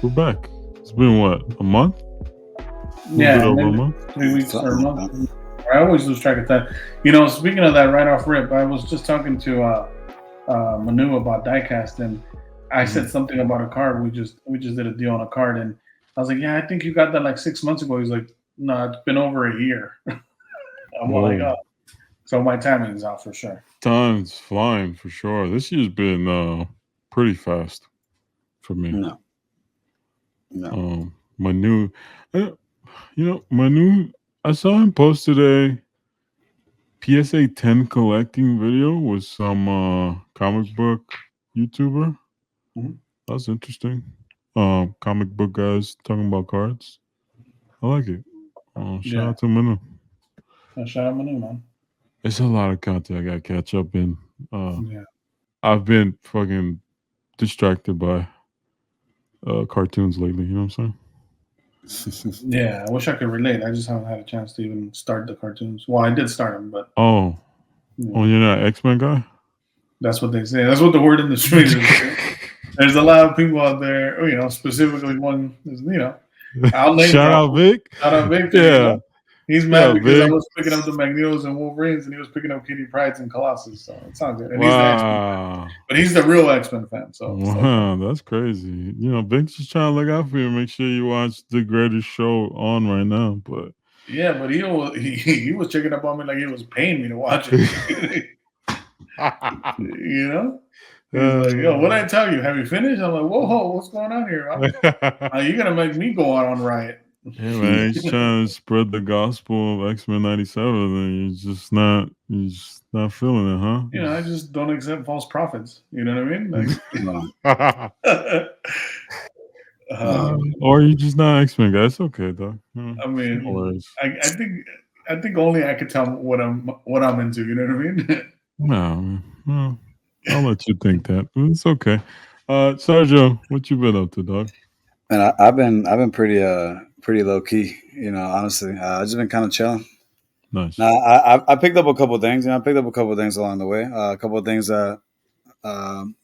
We're back. It's been what, a month? A little bit Yeah, over a maybe month. 3 weeks or a Something like month. that. I always lose track of time. Speaking of that, right off rip, I was just talking to Manu about diecast, and I Mhm. said something about a card. We just did a deal on a card, and I was like, "Yeah, I think you got that like 6 months ago." He's like, "No, it's been over a year." I'm like, Whoa, "Oh, so my timing's out for sure." time's flying for sure. This year's been pretty fast for me. No, no. My new, uh, my new. I saw him post today PSA 10 collecting video with some comic book YouTuber. Mhm. That was interesting. Comic book guys talking about cards. I like it. Shout Yeah, out to Manu. shout out Manu, man. It's a lot of content I got to catch up in. Uh, Yeah, I've been fucking distracted by cartoons lately. You know what I'm yeah. I wish I could relate. I just haven't had a chance to even start the cartoons. Well, I did start them, but saying? you Oh, you're not X-Men guy? that's what they say. That's what the word in the street is. There's a lot of people out there, specifically one, I'll name Shout drop. out Vic. Shout out Victor, Yeah, He's yeah, mad because I Vic. was picking up the Magnetos and Wolverines and he was picking up Kitty Prydes and Colossus. So it's all good. And he's the X Men fan. Wow. But he's the real X Men fan. So it's so good. Wow, that's crazy. Vic's just trying to look out for you, make sure you watch the greatest show on right now. But Yeah, but he was checking up on me like he was paying me to watch it. you know? He's like, yo, what I tell you? Have you finished? I'm like, whoa, what's going on here? You're gonna make me go out on riot. Yeah, man, he's trying to spread the gospel of X-Men 97, and you're just not feeling it, huh? I just don't accept false prophets. You know what I mean? No. Like, Or you're just not X-Men guy. It's okay, though. I No mean, worries. I think only I could tell what I'm into. You know what I mean? No, well, I'll let you think that. It's okay. Sergio, what you been up to, dog? And I've been pretty low key. Honestly, I've just been kind of chilling. Nice. Now I picked up a couple of things. I picked up a couple of things along the way. A couple of things that um,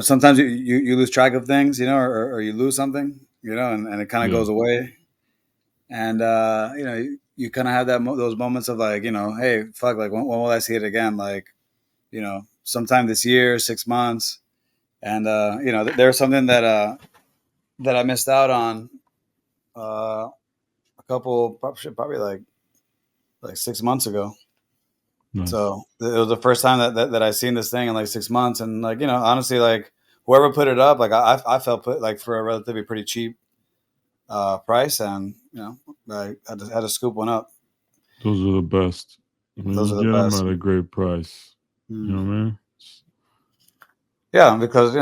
sometimes you lose track of things. Or you lose something. And it kind of Yeah. goes away. And you kind of have those moments of like, hey, fuck, like when will I see it again? Like, sometime this year, 6 months. And there's something that I missed out on a couple, probably like 6 months ago. Nice. So it was the first time that I seen this thing in like 6 months, and like honestly, like whoever put it up, like I felt put like for a relatively pretty cheap price, and I had to scoop one up. Those are the best. When Those you are the get them best. at a great price, you Mm. know what I mean? Yeah, because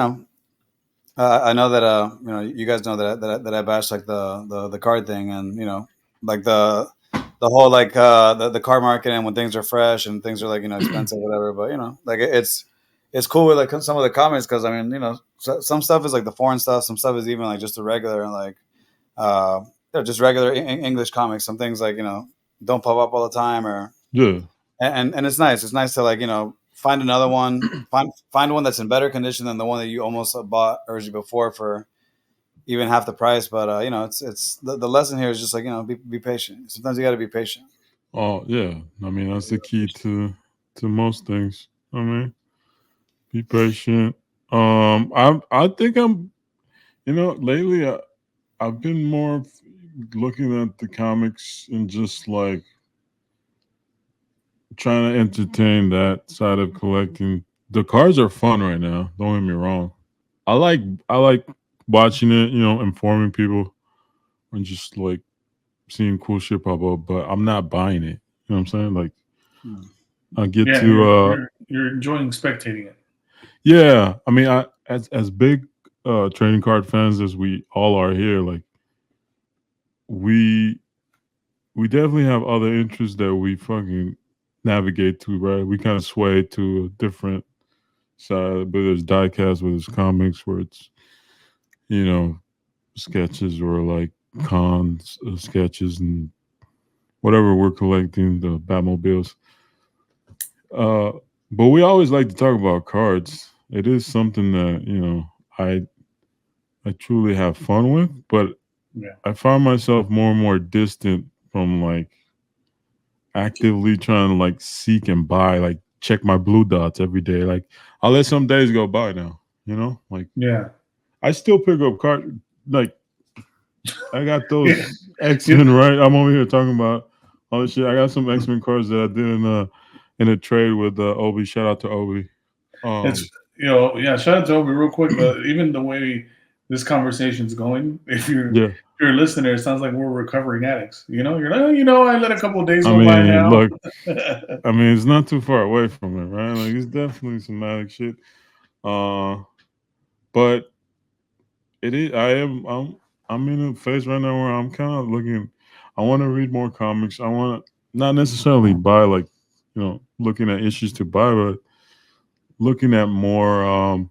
I know that you guys know that I bash like the card thing, and like the whole like the card market, and when things are fresh and things are like expensive, whatever. But like it's cool with like some of the comments, because I mean some stuff is like the foreign stuff, some stuff is even like just the regular, and like uh just regular English comics. Some things like don't pop up all the time, or Yeah. and it's nice. It's nice to like find another one, find one that's in better condition than the one that you almost bought originally before for even half the price. But it's the lesson here is just like be patient. Sometimes you got to be patient. Oh yeah. I mean that's the key to most things. I mean, be patient. I think I'm. Lately I've been more looking at the comics and just like trying to entertain that side of collecting. The cards are fun right now. Don't get me wrong. I like I like watching it. Informing people and just like seeing cool shit pop up. But I'm not buying it. You know what I'm saying? Like Hmm. I get Yeah, to you're enjoying spectating it. yeah. I mean, I as big trading card fans as we all are here, like we we definitely have other interests that we fucking navigate to, right? We kind of sway to a different side, whether it's diecast, whether it's comics, where it's you know sketches or like cons sketches and whatever we're collecting, the Batmobiles. Uh, but we always like to talk about cards. It is something that I I truly have fun with, but Yeah. I find myself more and more distant from like actively trying to like seek and buy, like check my blue dots every day. Like I'll let some days go by now, like Yeah. I still pick up cards. Like I got Yeah. those X-Men, right? I'm over here talking about all this shit. I got some X-Men cards that I did in a trade with Obi. Shout out to Obi. It's yeah. Shout out to Obi real quick. Even the way this conversation's going, Yeah. if you're a listener, it sounds like we're recovering addicts. You're like, I let a couple of days I go by mean, now. look, I mean, it's not too far away from it, right? Like it's definitely some addict shit. Uh, but it is. I'm in a phase right now where I'm kind of looking. I want to read more comics. I want to not necessarily buy like, looking at issues to buy, but looking at more.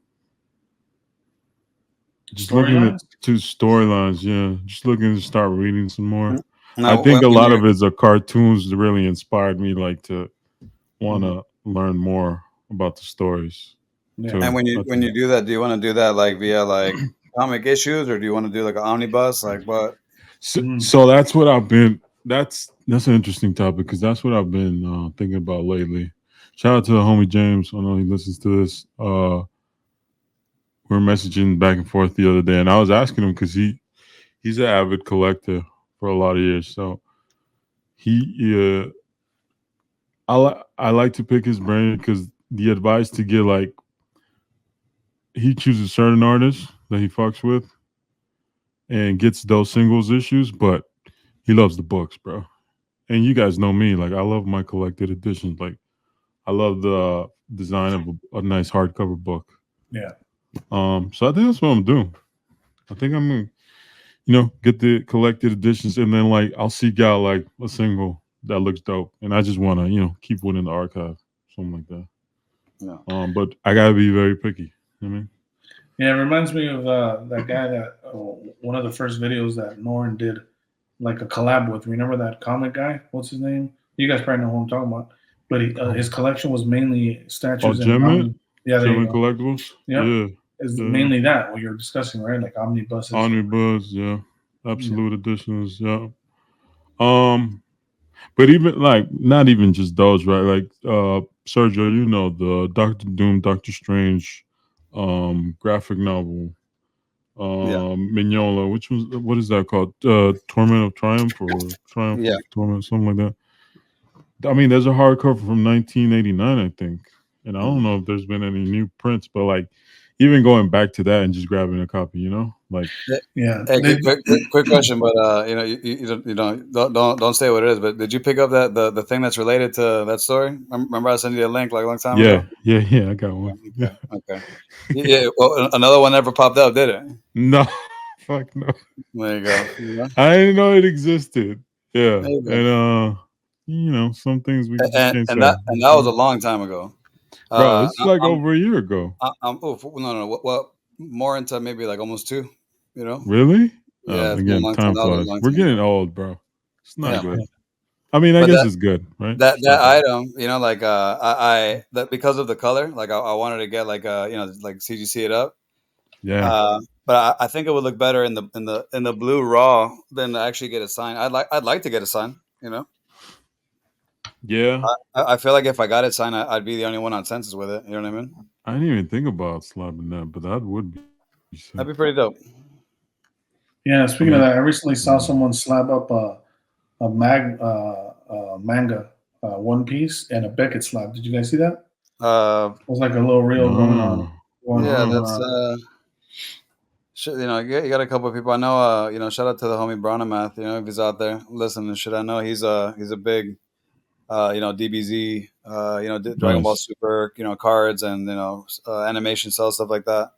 Just looking at Storylines. two storylines. Yeah, just looking to start reading some more. I Now, think a when lot you of it's the cartoons that really inspired me, like to want Mhm. to learn more about the stories Yeah. and too. when you do that, do you want to do that like via like comic issues, or do you want to do like an omnibus? Like what? So, Mhm. so that's what I've been. That's an interesting topic because that's what I've been thinking about lately. Shout out to the homie James. I know he listens to this. We are messaging back and forth the other day, and I was asking him because he's an avid collector for a lot of years. So he I like to pick his brain because the advice to get like he chooses certain artists that he fucks with and gets those singles issues, but he loves the books, bro. And you guys know me, like I love my collected editions. Like I love the design of a nice hardcover book. Yeah. So I think that's what I'm doing. I think I'm gonna, get the collected editions, and then like I'll seek out like a single that looks dope, and I just want to, keep one in the archive, something like that. No. But I gotta be very picky. You know what I mean? Yeah. It reminds me of that guy that one of the first videos that Norin did, like a collab with. Remember that comic guy? What's his name? You guys probably know who I'm talking about. But his collection was mainly Oh, statues and Gem yeah, there you Gem go. Collectibles. Yep, Yeah, it's yeah. mainly that what you're discussing, right? Like omnibuses. Omnibus. Yeah, Yeah, absolute editions. Yeah. Um, but even like not even just those, right? Like Sergio, the Doctor Doom, Doctor Strange, graphic novel, Yeah, Mignola. What is that called? Torment of Triumph or Triumph yeah. of Torment, something like that. I mean, there's a hardcover from 1989, I think, and I don't Mhm. know if there's been any new prints, but like even going back to that and just grabbing a copy, like yeah. Hey, quick question, but don't say what it is. But did you pick up the thing that's related to that story? Remember I sent you a link like a long time yeah, ago. yeah, yeah. I got one. Okay, okay. Yeah. Well, another one never popped up, did it? No, fuck no. There you go. You know? I didn't know it existed. Yeah, There you go. and some things we just can't And say. that was a long time ago. Bro, it's like I'm over a year ago. no, what more into maybe like almost two. You know? Really? Yeah, it's been a Again, long time. time That was a flies. long We're time getting ago. old, bro. It's not Yeah, good. man. I mean, I But guess it's good, right? It's that not bad. item, like I that because of the color, like I wanted to get like like CGC it up. Yeah, But I think it would look better in the blue raw than to actually get a sign. I'd like to get a sign. You know, yeah. I feel like if I got it signed, I'd be the only one on census with it. You know what I mean? I didn't even think about slapping that, but that would be sick. That'd be pretty dope. Yeah. I Speaking of mean, that, I recently saw mm, someone slab up a manga One Piece and a Beckett slab. Did you guys see that? Uh, It was like a little reel going on, no, yeah, going no. that's on. shit, you got a couple of people I know. Shout out to the homie Bronamath. If he's out there listening, shit, I know he's a big DBZ, Dragon Ball Nice. Super, cards and animation cell stuff like that.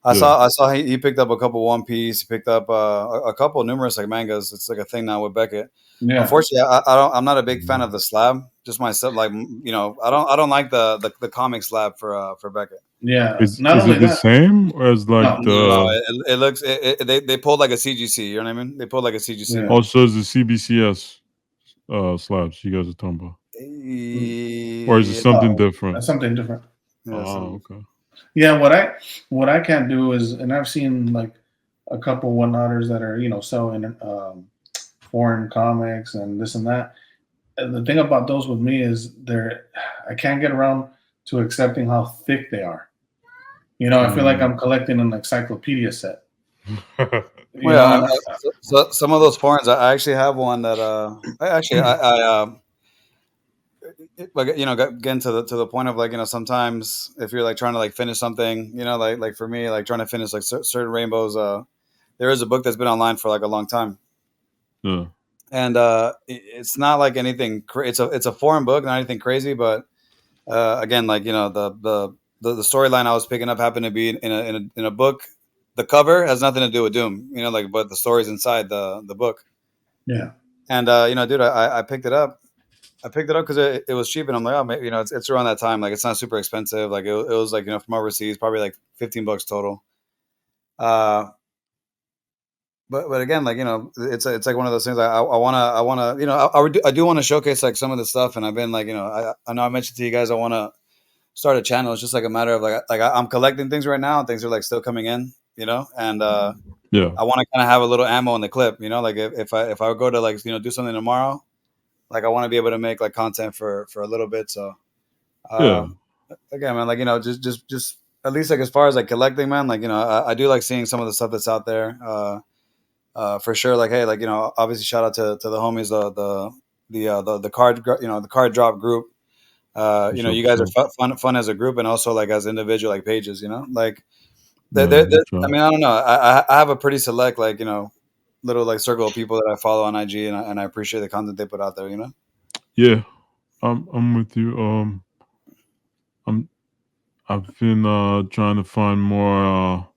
Yeah. I saw he picked up a couple One Piece. He picked up a couple numerous like mangas. It's like a thing now with Beckett. Yeah. Unfortunately, I'm not a big fan of the slab. Just myself, like I don't like the comic slab for Beckett. Yeah. Not Is only it the that, same as like no. No, the it looks they pulled like a CGC. You know what I mean? They pulled like a CGC. Yeah. also is the CBCS slabs you guys are talking about, or is it something No, different? that's something different. Yeah, Oh, okay. Yeah, what I can't do is, and I've seen like a couple one-otters that are selling foreign comics and this and that. And the thing about those with me is I can't get around to accepting how thick they are. I feel like I'm collecting an encyclopedia set. Well, so some of those foreigns, I actually have one that getting to the point of like sometimes if you're like trying to like finish something, like for me, like trying to finish like certain rainbows, there is a book that's been online for like a long time. Yeah. And it's not like anything. It's a foreign book, not anything crazy, but again, like the storyline I was picking up happened to be in a book. The cover has nothing to do with Doom, but the story's inside the book. Yeah. And dude, I picked it up. I picked it up because it was cheap, and I'm like, oh, maybe, it's around that time. Like, it's not super expensive. Like, it was like from overseas, probably like $15 total. But again, like it's like one of those things. I wanna I do want to showcase like some of the stuff, and I've been like I know I mentioned to you guys I want to start a channel. It's just like a matter of like I'm collecting things right now, and things are like still coming in, and yeah, I want to kind of have a little ammo in the clip, like if I go to like do something tomorrow, like I want to be able to make like content for a little bit. So yeah. again, man, like just at least like as far as like collecting, man, like I do like seeing some of the stuff that's out there. For sure, like hey, like obviously shout out to the homies, the card the card drop group. You guys are fun as a group and also like as individual like pages. Like I mean I don't know, I have a pretty select like little like circle of people that I follow on IG and I appreciate the content they put out there. Yeah, I'm with you. I've been trying to find more.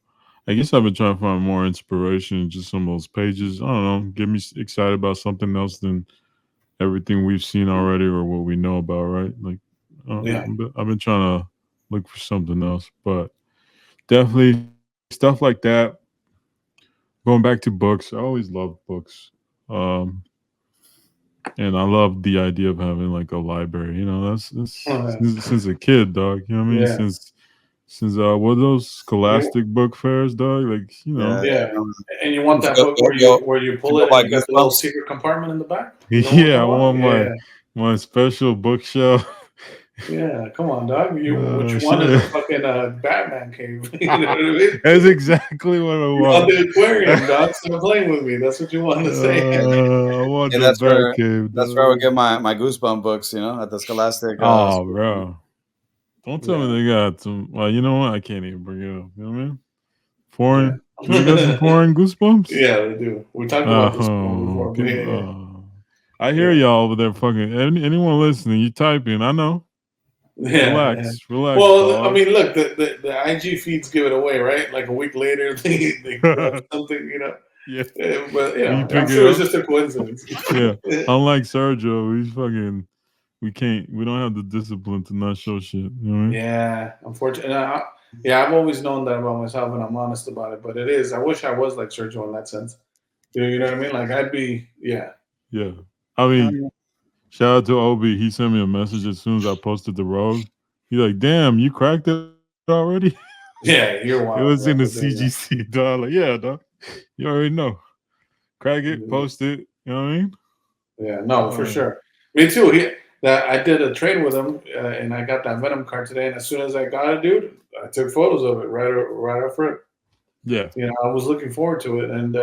I guess I've been trying to find more inspiration in just some of those pages. I don't know, get me excited about something else than everything we've seen already or what we know about, right? Like, Yeah. I've been trying to look for something else, but definitely stuff like that. Going back to books, I always loved books, and I love the idea of having like a library. That's since a kid, dog. You know what I mean? Yeah. Since what are those Scholastic book fairs, dog? Like Yeah. And you want that book where you pull it and you got the little secret compartment in the back? Yeah, I want my special bookshelf. Yeah, come on, dog. What you want is a fucking Batman cave. You know what I mean? That's exactly what I want. You want the aquarium, dog. Stop playing with me. That's what you want to say. I want the Bat cave. That's where I would get my Goosebumps books, at the Scholastic. Oh, bro. Don't tell me they got some. Well, you know what? I can't even bring it up. You know what I mean? Foreign. Yeah. They got some foreign Goosebumps? Yeah, they do. We talked about this before. I hear y'all over there fucking. Anyone listening, you typing. I know. Yeah, relax. Well, dog. I mean, look, the IG feeds give it away, right? Like a week later, they grab something, Yeah, but I'm sure it's just a coincidence. Yeah, unlike Sergio, he's fucking. We don't have the discipline to not show shit. You know what I mean? Yeah, unfortunately, I've always known that about myself, and I'm honest about it. But it is. I wish I was like Sergio in that sense. You know what I mean? Like I'd be. Yeah. Yeah, I mean. Shout out to Obi. He sent me a message as soon as I posted the rogue. He's like, "Damn, you cracked it already?" Yeah, you're wild. It was in the CGC, dog. Like, yeah, dog. You already know. Crack it, post it. You know what I mean? Yeah, no, for sure. Me too. I did a trade with him, and I got that Venom card today. And as soon as I got it, dude, I took photos of it right up front. Yeah. I was looking forward to it, and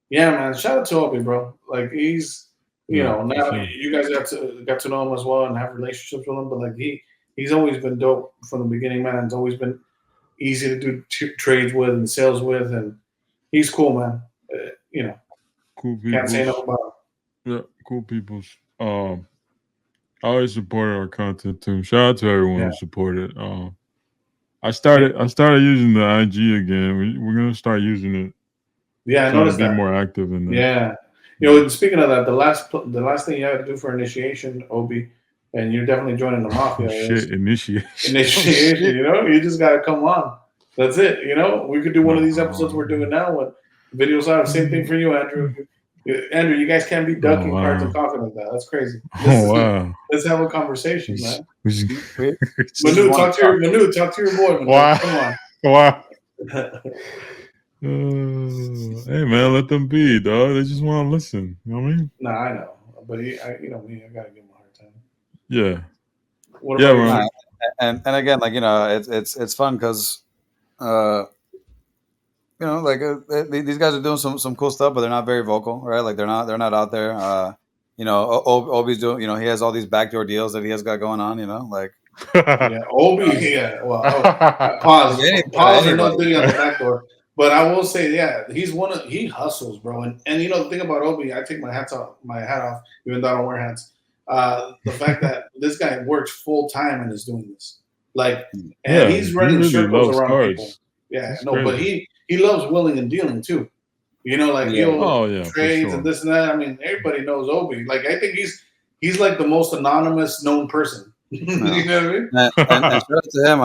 yeah, man. Shout out to Obi, bro. Like he's. Now you guys got to know him as well and have relationships with him, but like he's always been dope from the beginning, man. It's always been easy to do trades with and sales with, and he's cool, man. Cool people. Can't say enough about him. Yeah, cool people. I always supported our content too. Shout out to everyone who supported. I started using the IG again. We're gonna start using it. Yeah, I noticed that. Be more active in there. Yeah. Speaking of that, the last thing you had to do for initiation, Obi, and you're definitely joining the mafia. Initiation. You just gotta come on. That's it. We could do one of these episodes we're doing now with videos out. Same thing for you, Andrew. Andrew, you guys can't be ducking cards and talking like that. That's crazy. Let's have a conversation, man. Manu, talk to your boy. Manu. Wow. Come on. Wow. Hey man, let them be, dog. They just want to listen. You know what I mean? Nah, I know, but me, I gotta give him a hard time. Yeah. What Yeah, about man. you? And again, like it's fun because like these guys are doing some cool stuff, but they're not very vocal, right? Like they're not out there. Obi's doing, he has all these backdoor deals that he has got going on. Like Yeah, Obi. Yeah. Well, like pause or anybody. no diddy on the back door. But I will say, yeah, he hustles, bro. And the thing about Obi, I take my hat off, even though I don't wear hats. The fact that this guy works full time and is doing this, like, and Yeah, he's he running really circles loves around people. cards. Yeah, It's no, but crazy. he loves willing and dealing too. Like Yeah. he'll Oh yeah, for trades and sure. this and that. I mean, everybody knows Obi. Like, I think he's like the most anonymous known person. You know what I mean? And shout out to him.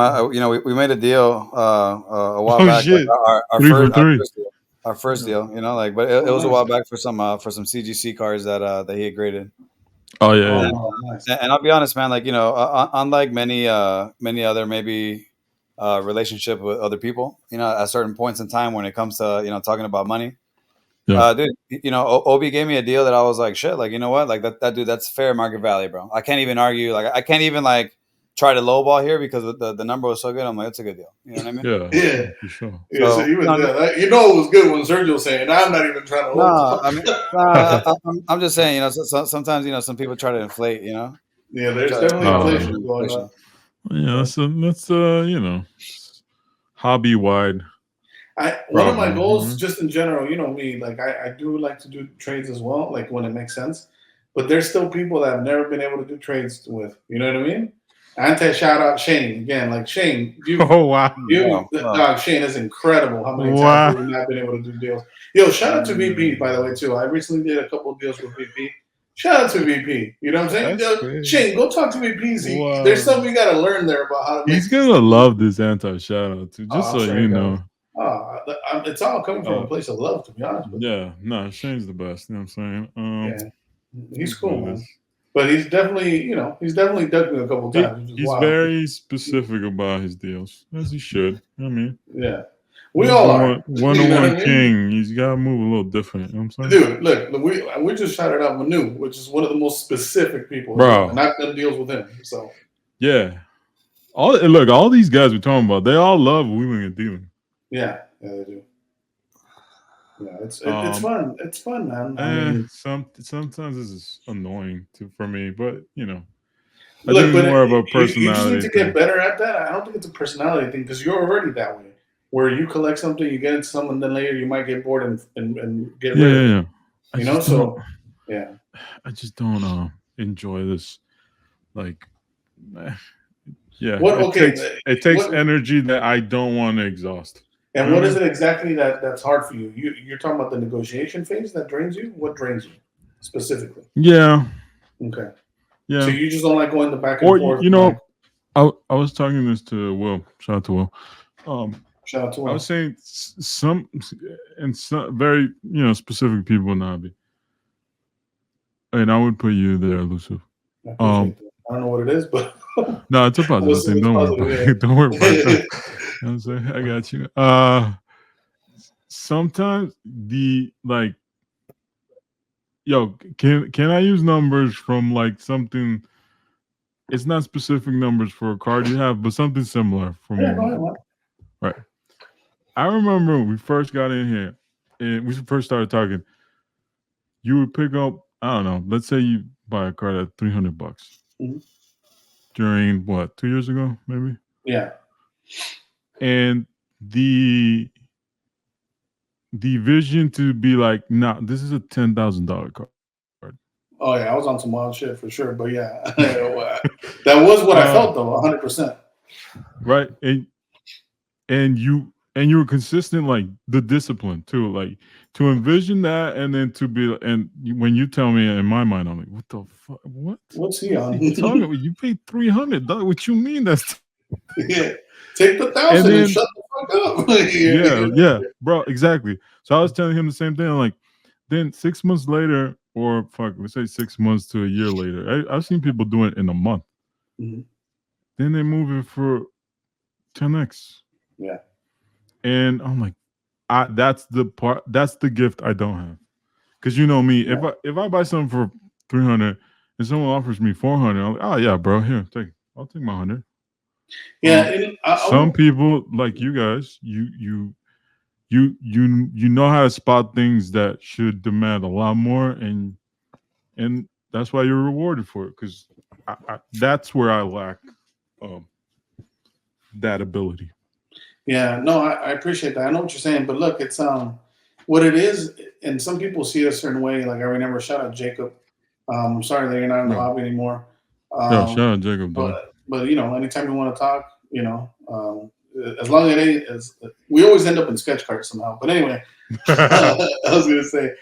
We made a deal a while Oh back, like shit. our 3 for first 3. our first deal. But it Oh, was a nice. while back for some CGC cards that he had graded. Oh yeah, yeah. Oh, nice. And I'll be honest, man. Like unlike many other maybe relationship with other people, at certain points in time when it comes to talking about money, Yeah. dude, Obi gave me a deal that I was like, shit, like, you know what, like that dude, that's fair market value, bro. I can't even argue, like I can't even like try to lowball here because the number was so good. I'm like, it's a good deal. You know what I mean? Yeah. Yeah. For sure. Yeah, so So even no, it was good when Sergio was saying, "I'm not even trying to no, lowball." I mean, I'm just saying, sometimes some people try to inflate, Yeah, there's try to definitely Oh inflate yeah. inflation going on. Yeah, that's hobby wide One of my problem. goals, just in general, me, like I do like to do trades as well, like when it makes sense. But there's still people that I've never been able to do trades with. You know what I mean? Anti shout out Shane again. Like Shane, Oh wow. dog, Shane is incredible. How many times Wow. we've not been able to do deals? Yo, shout out to VP by the way too. I recently did a couple of deals with VP. Shout out to VP. You know what I'm saying? That's Yo, great. Shane, go talk to VP. There's Wow. something we got to learn there about how to make. He's gonna love this anti shout out too, Oh, just I'm so sure you he does. know. It's all coming from a place of love, to be honest with you. Yeah, no, Shane's the best, you know what I'm saying? Yeah, he's That's what cool, it man. is. But he's definitely dug me a couple times, which is He's wild. very specific about his deals, as he should. I mean, Yeah, we he's all the are. You know what I one mean? king. He's got to move a little different. You know what I'm saying? Dude, look, we just shouted out Manu, which is one of the most specific people as well, Bro. and I've done deals with him. So Yeah. All these guys we're talking about, they all love wheeling and dealing. yeah, they do. Yeah, it's fun. It's fun, man. I mean, sometimes this is annoying for me, but I think look, it's but more of a you just need personality to get thing. better at that. I don't think it's a personality thing because you're already that way. Where you collect something, you get into something, then later you might get bored and get rid of it. Yeah. Yeah. I just don't enjoy this. Like, yeah, What? Okay. it takes What? energy that I don't want to exhaust. And You know what what I is mean? it exactly that's hard for you? You're talking about the negotiation phase that drains you. What drains you specifically? Yeah, Okay. So yeah. you just don't like going the back and Or forth. Like, I was talking this to Will. Shout out to Will. shout out to I him. was saying some very specific people in the hobby, and I would put you there, Elusive. I appreciate that. I don't know what it is, but No, it's a positive thing. Don't worry about it. Don't worry about that. You know what I'm saying? I got you. Sometimes can I use numbers from like something? It's not specific numbers for a card you have, but something similar from Yeah, go ahead, man. right. I remember when we first got in here and we first started talking. You would pick up, I don't know, let's say you buy a card at $300 Mhm. during what, 2 years ago, maybe? Yeah. And the vision to be like, nah, this is a $10,000 card. Oh yeah, I was on some wild shit for sure, but yeah, that was what I felt though, 100%. Right, and you were consistent, like the discipline too, like to envision that, and then to be, when you tell me, in my mind, I'm like, what the fuck? What's he on? You talking about? You paid $300. What you mean? That's Yeah, take the 1,000 and shut the fuck up. yeah, bro, exactly. So I was telling him the same thing. Like, then 6 months later, or fuck, let's say 6 months to a year later, I've seen people do it in a month. Mm-hmm. Then they move it for 10x. Yeah. And I'm like, that's the part. That's the gift I don't have. Because you know me, if I buy something for 300 and someone offers me 400, I'm like, oh yeah, bro, here, I'll take my 100. Yeah, Some people like you guys, you know how to spot things that should demand a lot more, and that's why you're rewarded for it. Because that's where I lack um, that ability. yeah, no, I appreciate that. I know what you're saying, but look, it's what it is, and some people see it a certain way. Like I remember, shout out Jacob. Sorry that you're not in the Yeah, hobby anymore. yeah. Shout out Jacob, though. But you know, anytime you want to talk, you know, as long as it ain't, as we always end up in sketch cards somehow. But anyway, I was gonna say,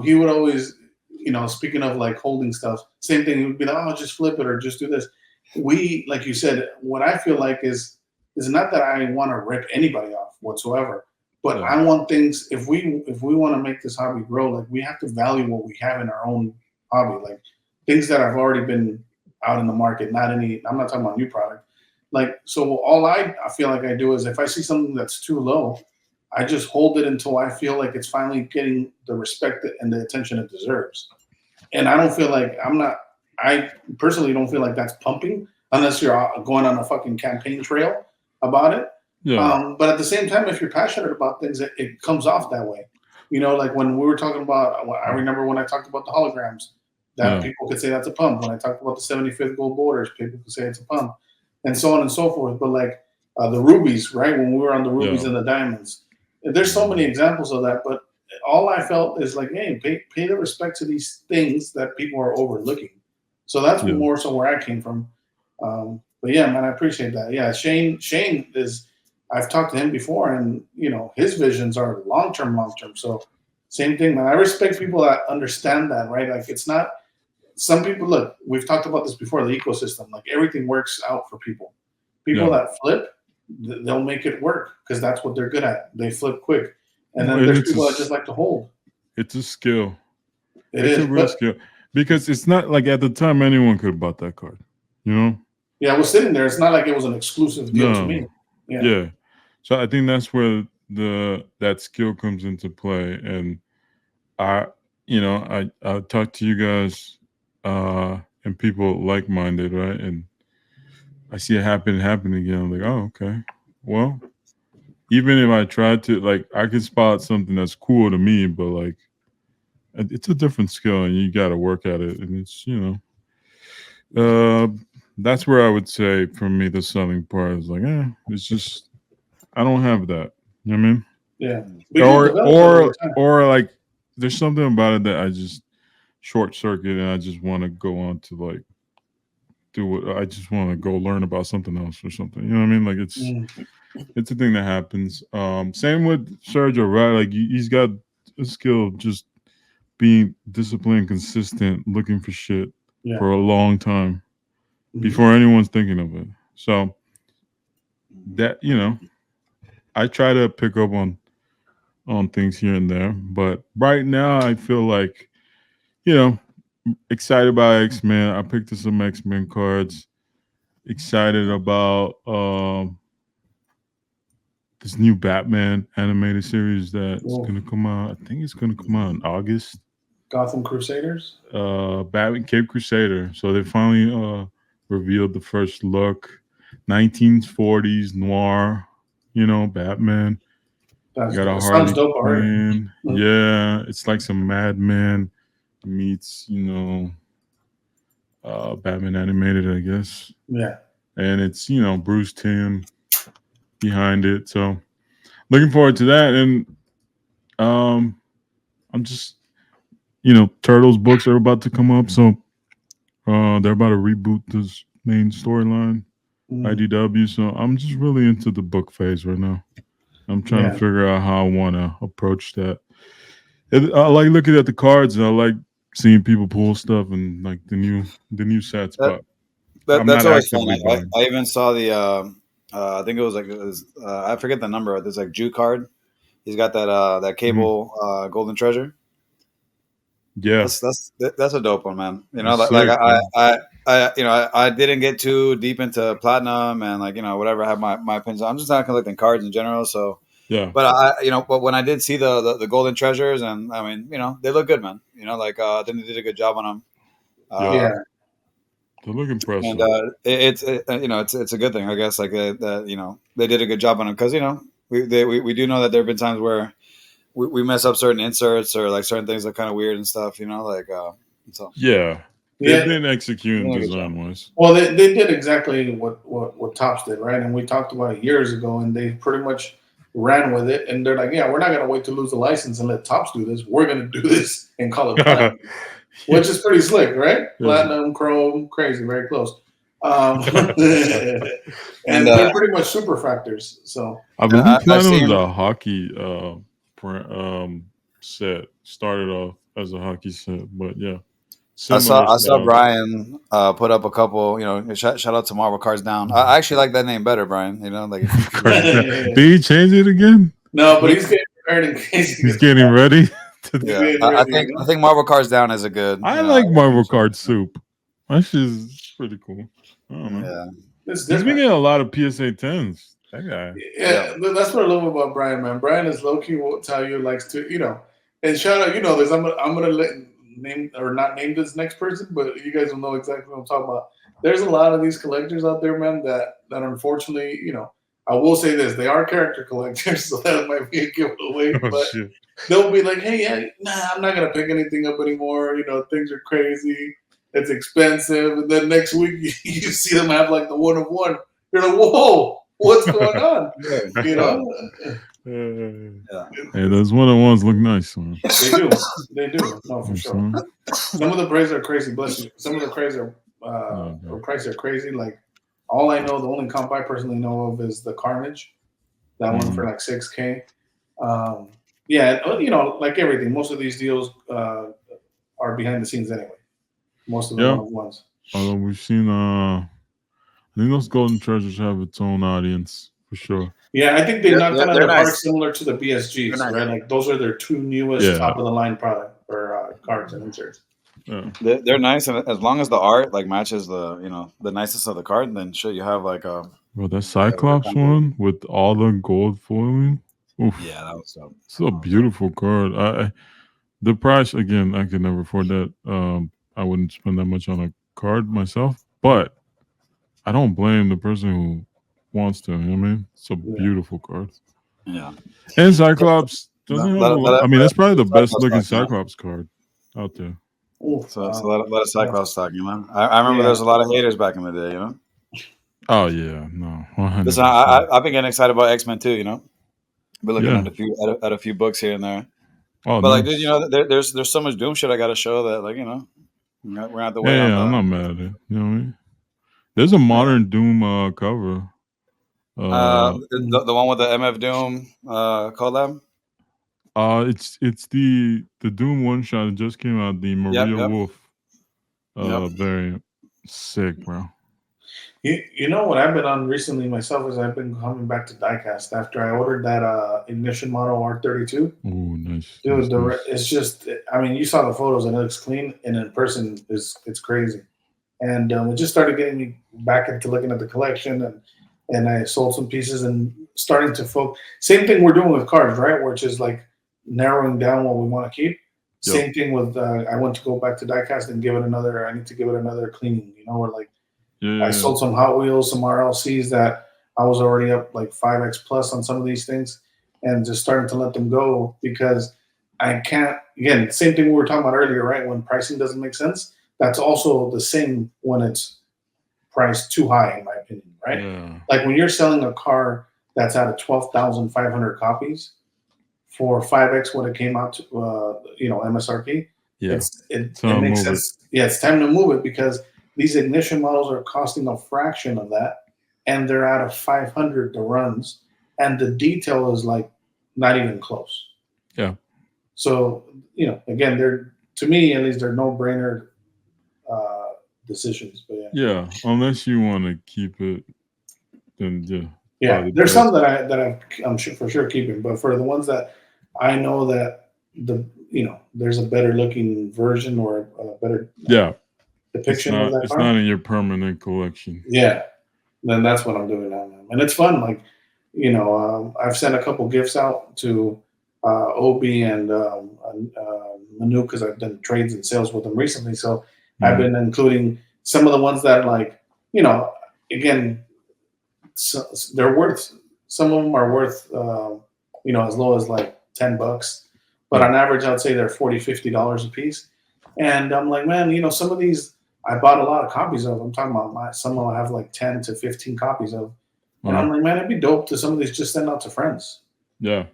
he would always, you know, speaking of like holding stuff, same thing. He would be like, "Oh, just flip it or just do this." We, like you said, what I feel like is not that I want to rip anybody off whatsoever, but Yeah. I want things. If we want to make this hobby grow, like we have to value what we have in our own hobby, like things that have already been out in the market. Not any. I'm not talking about new product. Like so, all I feel like I do is if I see something that's too low, I just hold it until I feel like it's finally getting the respect and the attention it deserves. And I don't feel like I personally don't feel like that's pumping unless you're going on a fucking campaign trail about it. Yeah. But at the same time, if you're passionate about things, it comes off that way. You know, like when we were talking about, I remember when I talked about the holograms, that Yeah. people could say that's a pump. When I talked about the 75th gold borders, people could say it's a pump, and so on and so forth. But like the rubies, right? When we were on the rubies Yeah. and the diamonds, there's so many examples of that. But all I felt is like, hey, pay the respect to these things that people are overlooking. So that's Yeah. more so where I came from. But yeah, man, I appreciate that. Yeah, Shane is. I've talked to him before, and you know his visions are long term. So same thing, man. I respect people that understand that, right? Like it's not. Some people look. We've talked about this before. The ecosystem, like everything works out for people. People Yeah. that flip, they'll make it work because that's what they're good at. They flip quick, and Well, then and there's people that just like to hold. it's a skill. It It's a is, real but skill because it's not like at the time anyone could have bought that card. You know? yeah, I was sitting there. It's not like it was an exclusive deal to me. No. Yeah. Yeah. So I think that's where that skill comes into play. And I, I talk to you guys and people like minded, right? And I see it happen again. I'm like, oh, okay. Well, even if I tried to, like, I could spot something that's cool to me, but like, it's a different skill, and you got to work at it. And it's, that's where I would say for me the selling part is like, it's just I don't have that. You know what I mean? Yeah. We can develop it over time. Or like there's something about it that I just short circuit, and I just want to go on to like do what I just want to go learn about something else or something. You know what I mean? Like it's a thing that happens. Same with Sergio, right? Like he's got a skill of just being disciplined, consistent, looking for shit for a long time before anyone's thinking of it. So that I try to pick up on things here and there, but right now I feel like excited about X-Men. I picked up some X-Men cards. Excited about this new Batman animated series that's gonna come out. I think it's gonna come out in August. Gotham Crusaders. Batman Caped Crusader. So they finally revealed the first look. 1940s noir. Batman. That's Got a sounds Harley dope already. Quinn. Yeah, it's like some Mad Men meets Batman animated, I guess. Yeah. And it's Bruce Timm behind it. So looking forward to that. And I'm just Turtles books are about to come up, so they're about to reboot this main storyline, IDW. So I'm just really into the book phase right now. I'm trying to figure out how I want to approach that. I like looking at the cards, and I like seeing people pull stuff and like the new sets. But I'm that's not always fun. actively buying. I even saw the I think it was I forget the number. There's like Jew card. He's got that cable golden treasure. Yeah, that's a dope one, man. That's like sick, I didn't get too deep into platinum and like whatever. I have my opinions. I'm just not collecting cards in general. So Yeah. But but when I did see the golden treasures, and I mean, they look good, man. Like I think they did a good job on them. Yeah. They look impressive. And it's a good thing, I guess. Like that, they did a good job on them because we do know that there have been times where we mess up certain inserts or like certain things are kind of weird and stuff. So Yeah. They've been executing Yeah, good job. design wise. Well, they did exactly what Topps did, right? And we talked about it years ago, and they pretty much ran with it. And they're like, yeah, we're not going to wait to lose the license and let Topps do this. We're going to do this and call it platinum, which is pretty slick, right? Yeah. Platinum, chrome, crazy, very close. And they're pretty much superfractors. So I believe platinum is a hockey set. Started off as a hockey set, but yeah. I saw Brian put up a couple. Shout out to Marvel Cards Down. I actually like that name better, Brian. Like, did he change it again? No, but he's getting prepared in case he's getting ready. Yeah, I think Marvel Cards Down is a good. I like Marvel Card Soup. That shit's pretty cool. I don't know. Yeah, he's been getting a lot of PSA 10s. That guy. Yeah, that's what I love about Brian, man. Brian is low key will tell you likes to, and shout out, this. I'm gonna let name or not name this next person, but you guys will know exactly what I'm talking about. There's a lot of these collectors out there, man, that unfortunately, I will say this: they are character collectors, so that might be a giveaway. But they'll be like, "Hey, I'm not gonna pick anything up anymore. Things are crazy. It's expensive." And then next week, you see them have like the 1 of 1. You're like, "Whoa, what's going on?" Hey, those 1 of 1s look nice, man. They do. No, for sure. Some of the prices are crazy. Bless you. Some of the prices are crazy. Like all I know, the only comp I personally know of is the Carnage. That one for like $6K. Like everything, most of these deals are behind the scenes anyway. Most of the 1 of 1s. Although we've seen, I think those golden treasures have its own audience for sure. Yeah, I think they knocked out of the park similar to the BSGs, right? Like those are their 2 newest top of the line product for cards and inserts. Yeah. They're nice, and as long as the art like matches the the nicest of the card, then sure you have like a. Well, that Cyclops one with all the gold foiling. Oof. Yeah, that was so. It's a beautiful card. The price again, I could never afford that. I wouldn't spend that much on a card myself, but I don't blame the person who wants to. You know what I mean, it's a beautiful card. Yeah, and Cyclops doesn't have a lot. I mean, that's probably the best looking Cyclops card out there. So it's a lot of Cyclops stock, I remember there was a lot of haters back in the day, Oh yeah, no. 100%. Listen, I've been getting excited about X-Men too, Been looking at a few books here and there. Oh, but nice. dude, there's so much Doom shit I got to show that we're gonna have to wait. Yeah, I'm not mad at it. You know what I mean? There's a modern Doom cover. The one with the MF Doom collab. It's the Doom one shot that just came out. The Maria Wolf variant. Sick, bro. You know what I've been on recently myself is I've been coming back to diecast after I ordered that Ignition model R32. Oh, nice. Dude, it's just, I mean, you saw the photos and it looks clean, and in person it's crazy. And it just started getting me back into looking at the collection, and I sold some pieces and starting to focus. Same thing we're doing with cards, right? Which is like narrowing down what we want to keep. Yep. Same thing with I want to go back to diecast and I need to give it another cleaning, or like I sold some Hot Wheels, some RLCs that I was already up like 5x plus on some of these things, and just starting to let them go because I can't. Again, same thing we were talking about earlier, right? When pricing doesn't make sense, that's also the same when it's priced too high, in my opinion, right? Yeah. Like when you're selling a car that's out of 12,500 copies for 5x what it came out to, MSRP. Yeah, it makes sense. Yeah, it's time to move it because these Ignition models are costing a fraction of that, and they're out of 500 the runs, and the detail is like not even close. Yeah. So again, to me at least, they're no-brainer decisions. But yeah, unless you want to keep it, then yeah. There's some that I'm for sure keeping, but for the ones that I know that there's a better looking version or a better depiction of that. It's not in your permanent collection. Yeah, then that's what I'm doing now, man. And it's fun. Like I've sent a couple gifts out to Obi and Manu because I've done trades and sales with them recently. So I've been including some of the ones that again, they're worth. Some of them are worth as low as like $10, but on average, I'd say they're $40-$50 a piece. And I'm like, man, some of these I bought a lot of copies of. I'm talking about some of them I have like 10 to 15 copies of. And I'm like, man, it'd be dope to some of these just send out to friends. Yeah.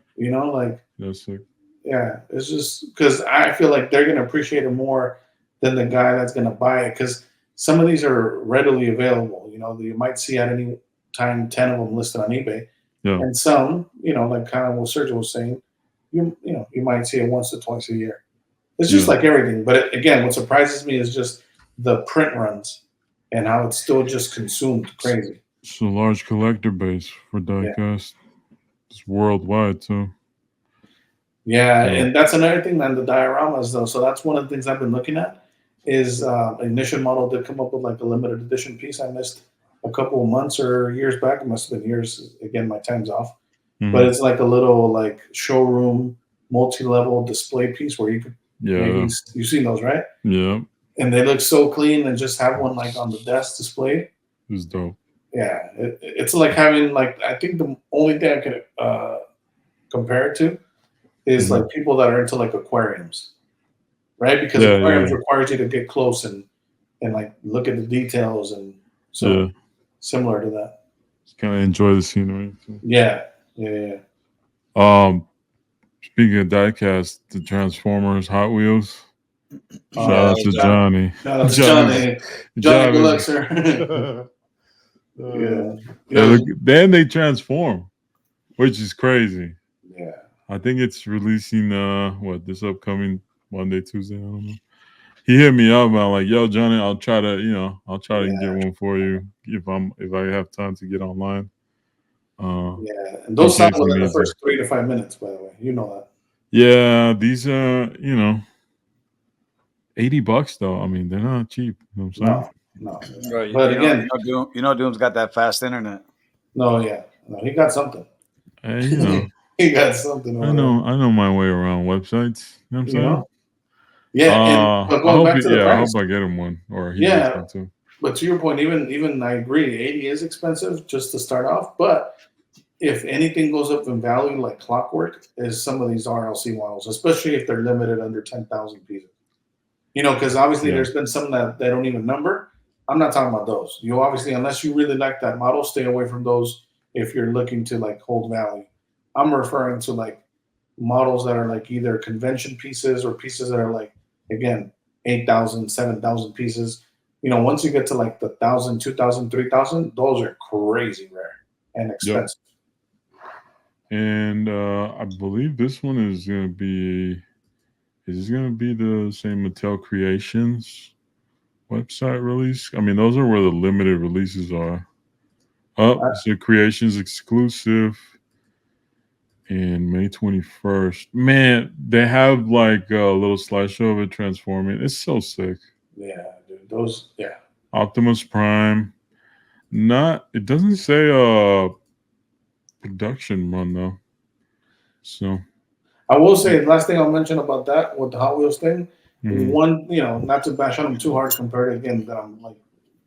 That's sick. Yeah, it's just because I feel like they're going to appreciate it more than the guy that's going to buy it. Because some of these are readily available. You might see at any time 10 of them listed on eBay. Yeah. And some, like kind of what Sergio was saying, you might see it once or twice a year. It's just like everything. But again, what surprises me is just the print runs and how it's still just consumed crazy. It's a large collector base for diecast. It's worldwide too. Yeah, and that's another thing, man. The dioramas, though. So that's one of the things I've been looking at. Is Ignition Model did come up with like a limited edition piece. I missed a couple of months or years back. It must have been years. Again, my time's off. But it's like a little like showroom multi-level display piece where you could maybe you've seen those, right? Yeah. And they look so clean, and just have one like on the desk display. It's dope. Yeah, it's like having like, I think the only thing I could compare it to is like people that are into like aquariums, right? Because aquariums requires you to get close and like look at the details, and so similar to that. Just kind of enjoy the scenery too. Yeah. Speaking of diecast, the Transformers, Hot Wheels. Shout out to Johnny. Shout out to Johnny. Johnny, good luck, sir. Then they transform, which is crazy. Yeah. I think it's releasing this upcoming Monday, Tuesday. I don't know. He hit me up. I'm like, yo, Johnny, I'll try to get one for you if I have time to get online. And those sound within the first 3 to 5 minutes, by the way. You know that. Yeah, these are $80 though. I mean, they're not cheap. You know what I'm saying? No. Right. But again, Doom's got that fast internet. No, he got something. Hey, he got something. I know my way around websites. You know what I'm saying? Yeah. But going back to the price, I hope I get him one, or he gets one too. But to your point, even I agree, 80 is expensive just to start off. But if anything goes up in value like clockwork, is some of these RLC models, especially if they're limited under 10,000 pieces. Because obviously there's been some that they don't even number. I'm not talking about those. You obviously, unless you really like that model, stay away from those if you're looking to like hold value. I'm referring to like models that are like either convention pieces or pieces that are like, again, 8,000, 7,000 pieces. Once you get to like the 1,000, 2,000, 3,000, those are crazy rare and expensive. And I believe this one is going to be. Is it going to be the same Mattel Creations website release? I mean, those are where the limited releases are. It's a Creations exclusive in May 21st. Man, they have like a little slideshow of it transforming. It's so sick. Yeah, dude. Those, Optimus Prime. It doesn't say production run though. So. I will say, last thing I'll mention about that with the Hot Wheels thing, one, not to bash on them too hard compared to, again, that I'm like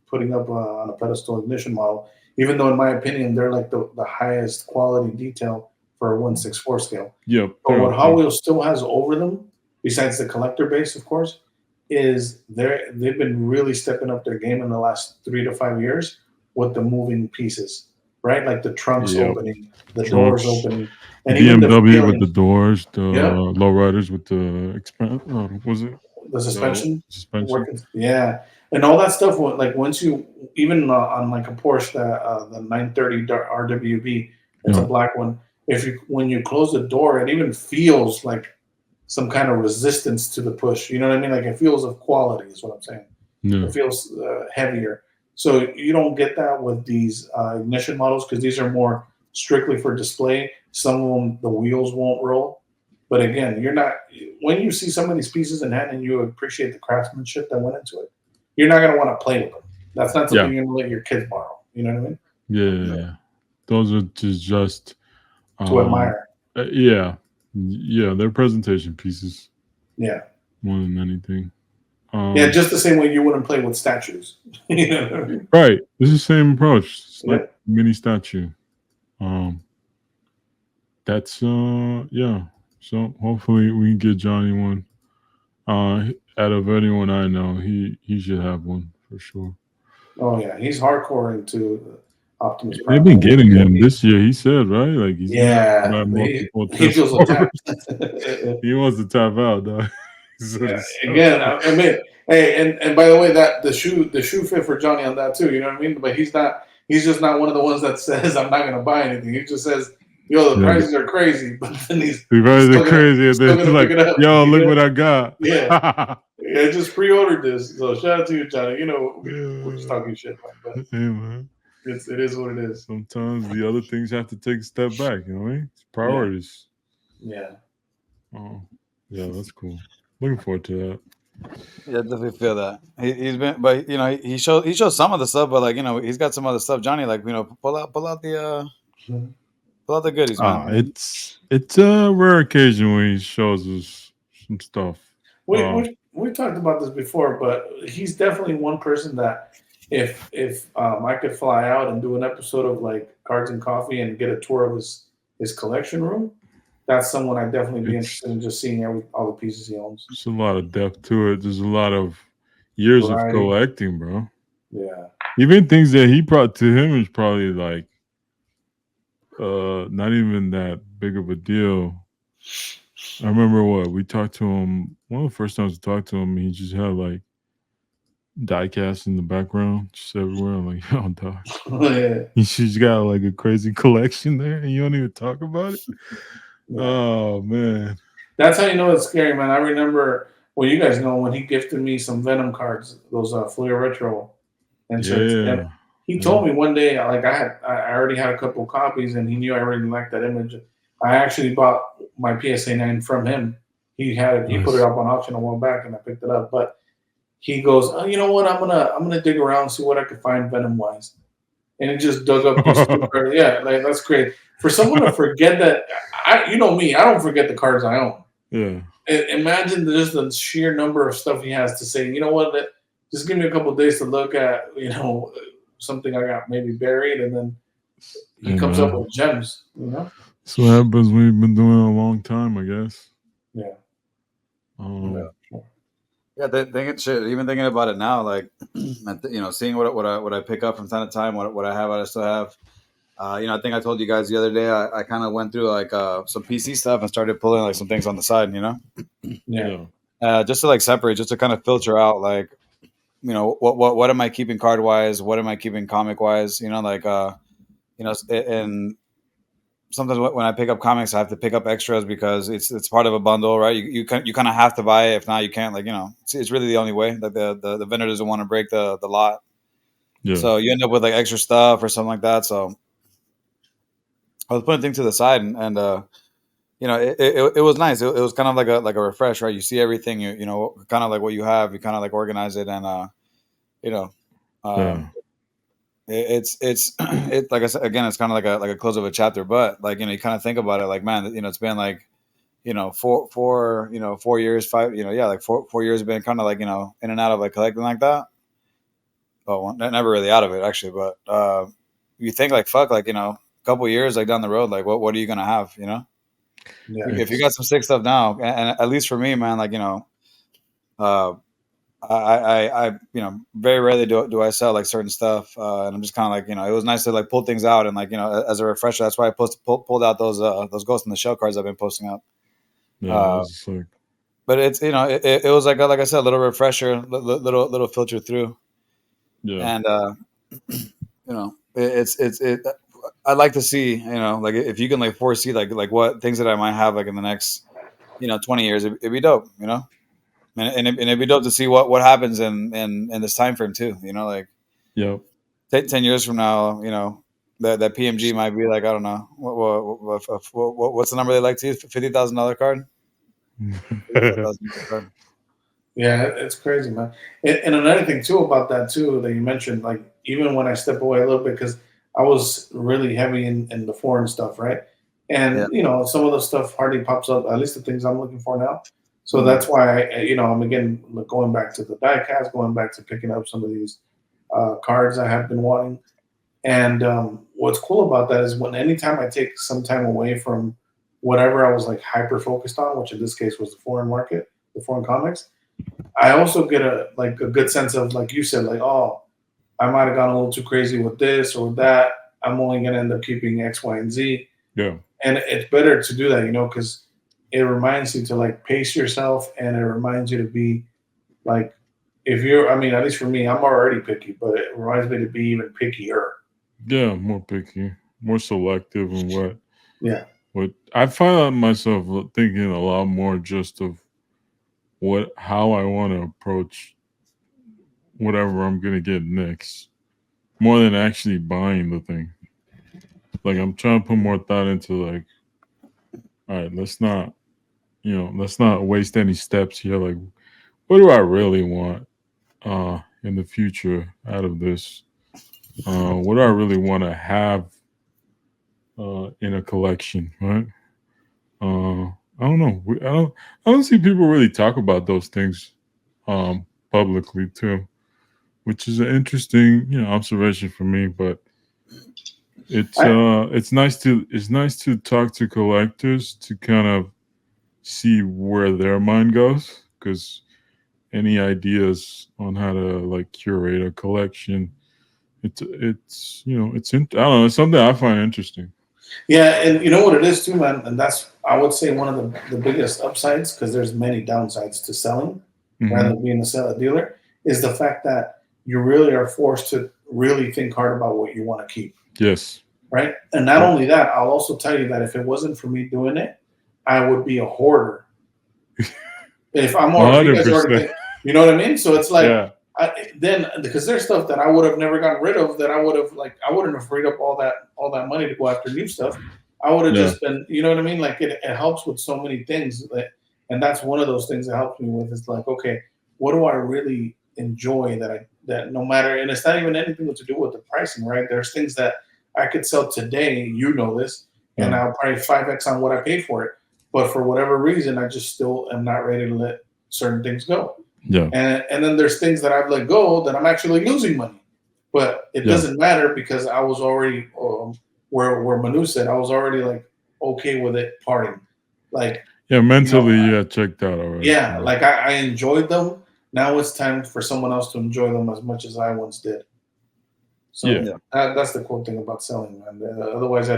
putting up on a pedestal Ignition model, even though in my opinion, they're like the highest quality detail for a 1/64 scale. Yep. But what Hot Wheels still has over them, besides the collector base, of course, is they've been really stepping up their game in the last 3 to 5 years with the moving pieces, right? Like the trunks opening, the doors opening. And BMW with the doors, the lowriders with the was it the suspension? Working, and all that stuff. Like once you even on like a Porsche, the 930 RWB, it's a black one. When you close the door, it even feels like some kind of resistance to the push. You know what I mean? Like it feels of quality. Is what I'm saying. Yeah. It feels heavier. So you don't get that with these Ignition models because these are more strictly for display. Some of them, the wheels won't roll. But again, when you see some of these pieces in hand and you appreciate the craftsmanship that went into it, you're not going to want to play with them. That's not something you're going to let your kids borrow. You know what I mean? Yeah. those are just to admire. yeah, they're presentation pieces. Yeah. More than anything. Yeah, just the same way you wouldn't play with statues. You know what I mean? Right. It's the same approach. It's Yeah. like mini statue. That's yeah. So hopefully we can get Johnny one. Out of anyone I know, he should have one for sure. Oh yeah, he's hardcore into Optimus Prime. They've been getting him this year. He said, right? Like he's yeah, gonna buy multiple he feels attacked. He wants to tap out, though. Yeah, again, I mean, hey, and by the way, that the shoe fit for Johnny on that too. You know what I mean? But he's just not one of the ones that says I'm not gonna buy anything. He just says, "Yo, the prices are crazy," but then the prices are crazy, and then he's like, "Yo, look what I got." Yeah, yeah, I just pre-ordered this. So shout out to you, Johnny. You know, we're just talking shit, man. But hey, man. It is what it is. Sometimes the other things have to take a step back. You know what I mean? It's priorities. Yeah. Oh, yeah, that's cool. Looking forward to that. Yeah, definitely feel that. He's been, but you know, he shows some of the stuff, but like you know, he's got some other stuff. Johnny, like you know, pull out the goodies, man. It's a rare occasion when he shows us some stuff. We talked about this before, but he's definitely one person that if I could fly out and do an episode of like Cards and Coffee and get a tour of his collection room, that's someone I'd definitely be interested in just seeing all the pieces he owns. There's a lot of depth to it. There's a lot of years of collecting, bro. Yeah. Even things that he brought to him is probably like not even that big of a deal. I remember we talked to him one of the first times we talked to him. He just had like diecast in the background, just everywhere. I'm like, oh, dog. Yeah. He's got like a crazy collection there, and you don't even talk about it. Yeah. Oh man, that's how you know it's scary, man. I remember, well, you guys know when he gifted me some Venom cards, those Flair Retro inserts. Yeah. And he told me one day, like I already had a couple copies, and he knew I really liked that image. I actually bought my PSA 9 from him. He had it. He put it up on auction a while back, and I picked it up. But he goes, "Oh, you know what? I'm gonna dig around, see what I could find Venom wise." And he just dug up this card. Yeah, like that's great. For someone to forget that, you know me, I don't forget the cards I own. Yeah. Imagine just the sheer number of stuff he has to say. You know what? Just give me a couple of days to look at, you know, something I got maybe buried, and then he comes up with gems. You know. That's what happens when you've been doing it a long time, I guess. Yeah. Yeah, even thinking about it now, like you know, seeing what I pick up from time to time, what I have, what I still have. You know, I think I told you guys the other day. I kind of went through like some PC stuff and started pulling like some things on the side. You know. Yeah. Just to like separate, just to kind of filter out, like, you know, what am I keeping card wise? What am I keeping comic wise? You know, like you know, and sometimes when I pick up comics, I have to pick up extras because it's part of a bundle, right? You kind of have to buy it. If not, you can't. Like, you know, it's really the only way. Like the vendor doesn't want to break the lot, so you end up with like extra stuff or something like that. So I was putting things to the side, and you know, it was nice. It was kind of like a refresh, right? You see everything, you know, kind of like what you have. You kind of like organize it, and you know, it's like I said again, it's kind of like a close of a chapter. But like, you know, you kind of think about it, like, man, you know, it's been like, you know, 4 years, 5, you know, yeah, like 4 years have been kind of like, you know, in and out of like collecting like that. Well, never really out of it actually, but you think like, fuck, like, you know, a couple years like down the road, like what are you gonna have, you know? Yeah. If you got some sick stuff now, and at least for me, man, like, you know, I you know, very rarely do I sell like certain stuff, and I'm just kind of like, you know, it was nice to like pull things out and like, you know, as a refresher. That's why I pulled out those Ghost in the Shell cards I've been posting out. Yeah, but it's, you know, it was like I said, a little refresher, little filter through. Yeah, and you know, it's I'd like to see, you know, like if you can like foresee like what things that I might have like in the next, you know, 20 years, it'd be dope, you know. And it'd be dope to see what happens in this time frame too. You know, like 10 years from now, you know, that PMG might be like, I don't know, what's the number they like to use? $50,000 card. Yeah, it's crazy, man. And another thing too about that too that you mentioned, like even when I step away a little bit, because I was really heavy in the foreign stuff, right? And some of the stuff hardly pops up. At least the things I'm looking for now. So that's why I'm again going back to the diecast, going back to picking up some of these cards I have been wanting. And what's cool about that is when anytime I take some time away from whatever I was like hyper focused on, which in this case was the foreign market, the foreign comics, I also get a good sense of, like you said, like, oh, I might have gone a little too crazy with this or with that. I'm only going to end up keeping X, Y, and Z. Yeah. And it's better to do that, because it reminds you to like pace yourself, and it reminds you to be like, if you're, I mean, at least for me, I'm already picky, but it reminds me to be even pickier. Yeah, more picky, more selective, and what. Yeah. What I find myself thinking a lot more just of how I want to approach whatever I'm gonna get next, more than actually buying the thing. Like I'm trying to put more thought into like, all right, let's not waste any steps here. Like, what do I really want in the future out of this? What do I really want to have in a collection, right? I don't know. I don't see people really talk about those things publicly too, which is an interesting observation for me. But it's nice to talk to collectors to kind of see where their mind goes, because any ideas on how to like curate a collection, I don't know, it's something I find interesting. Yeah, and you know what it is too, man, and that's, I would say, one of the biggest upsides, because there's many downsides to selling rather than being a dealer, is the fact that you really are forced to really think hard about what you want to keep. Yes. Right? And not only that, I'll also tell you that if it wasn't for me doing it, I would be a hoarder. If I'm already, you know what I mean? So it's like, then because there's stuff that I would have never gotten rid of, that I wouldn't have freed up all that money to go after new stuff. I would have just been, you know what I mean? Like it helps with so many things, and that's one of those things that helps me with. Is like, okay, what do I really enjoy that no matter, and it's not even anything to do with the pricing, right? There's things that I could sell today, this, and I'll probably 5x on what I paid for it. But for whatever reason, I just still am not ready to let certain things go. Yeah. And then there's things that I've let go that I'm actually losing money. But it doesn't matter, because I was already, where Manu said, I was already like okay with it parting. Like, mentally, checked out already. Yeah, like I enjoyed them. Now it's time for someone else to enjoy them as much as I once did. So that's the cool thing about selling, man. Otherwise,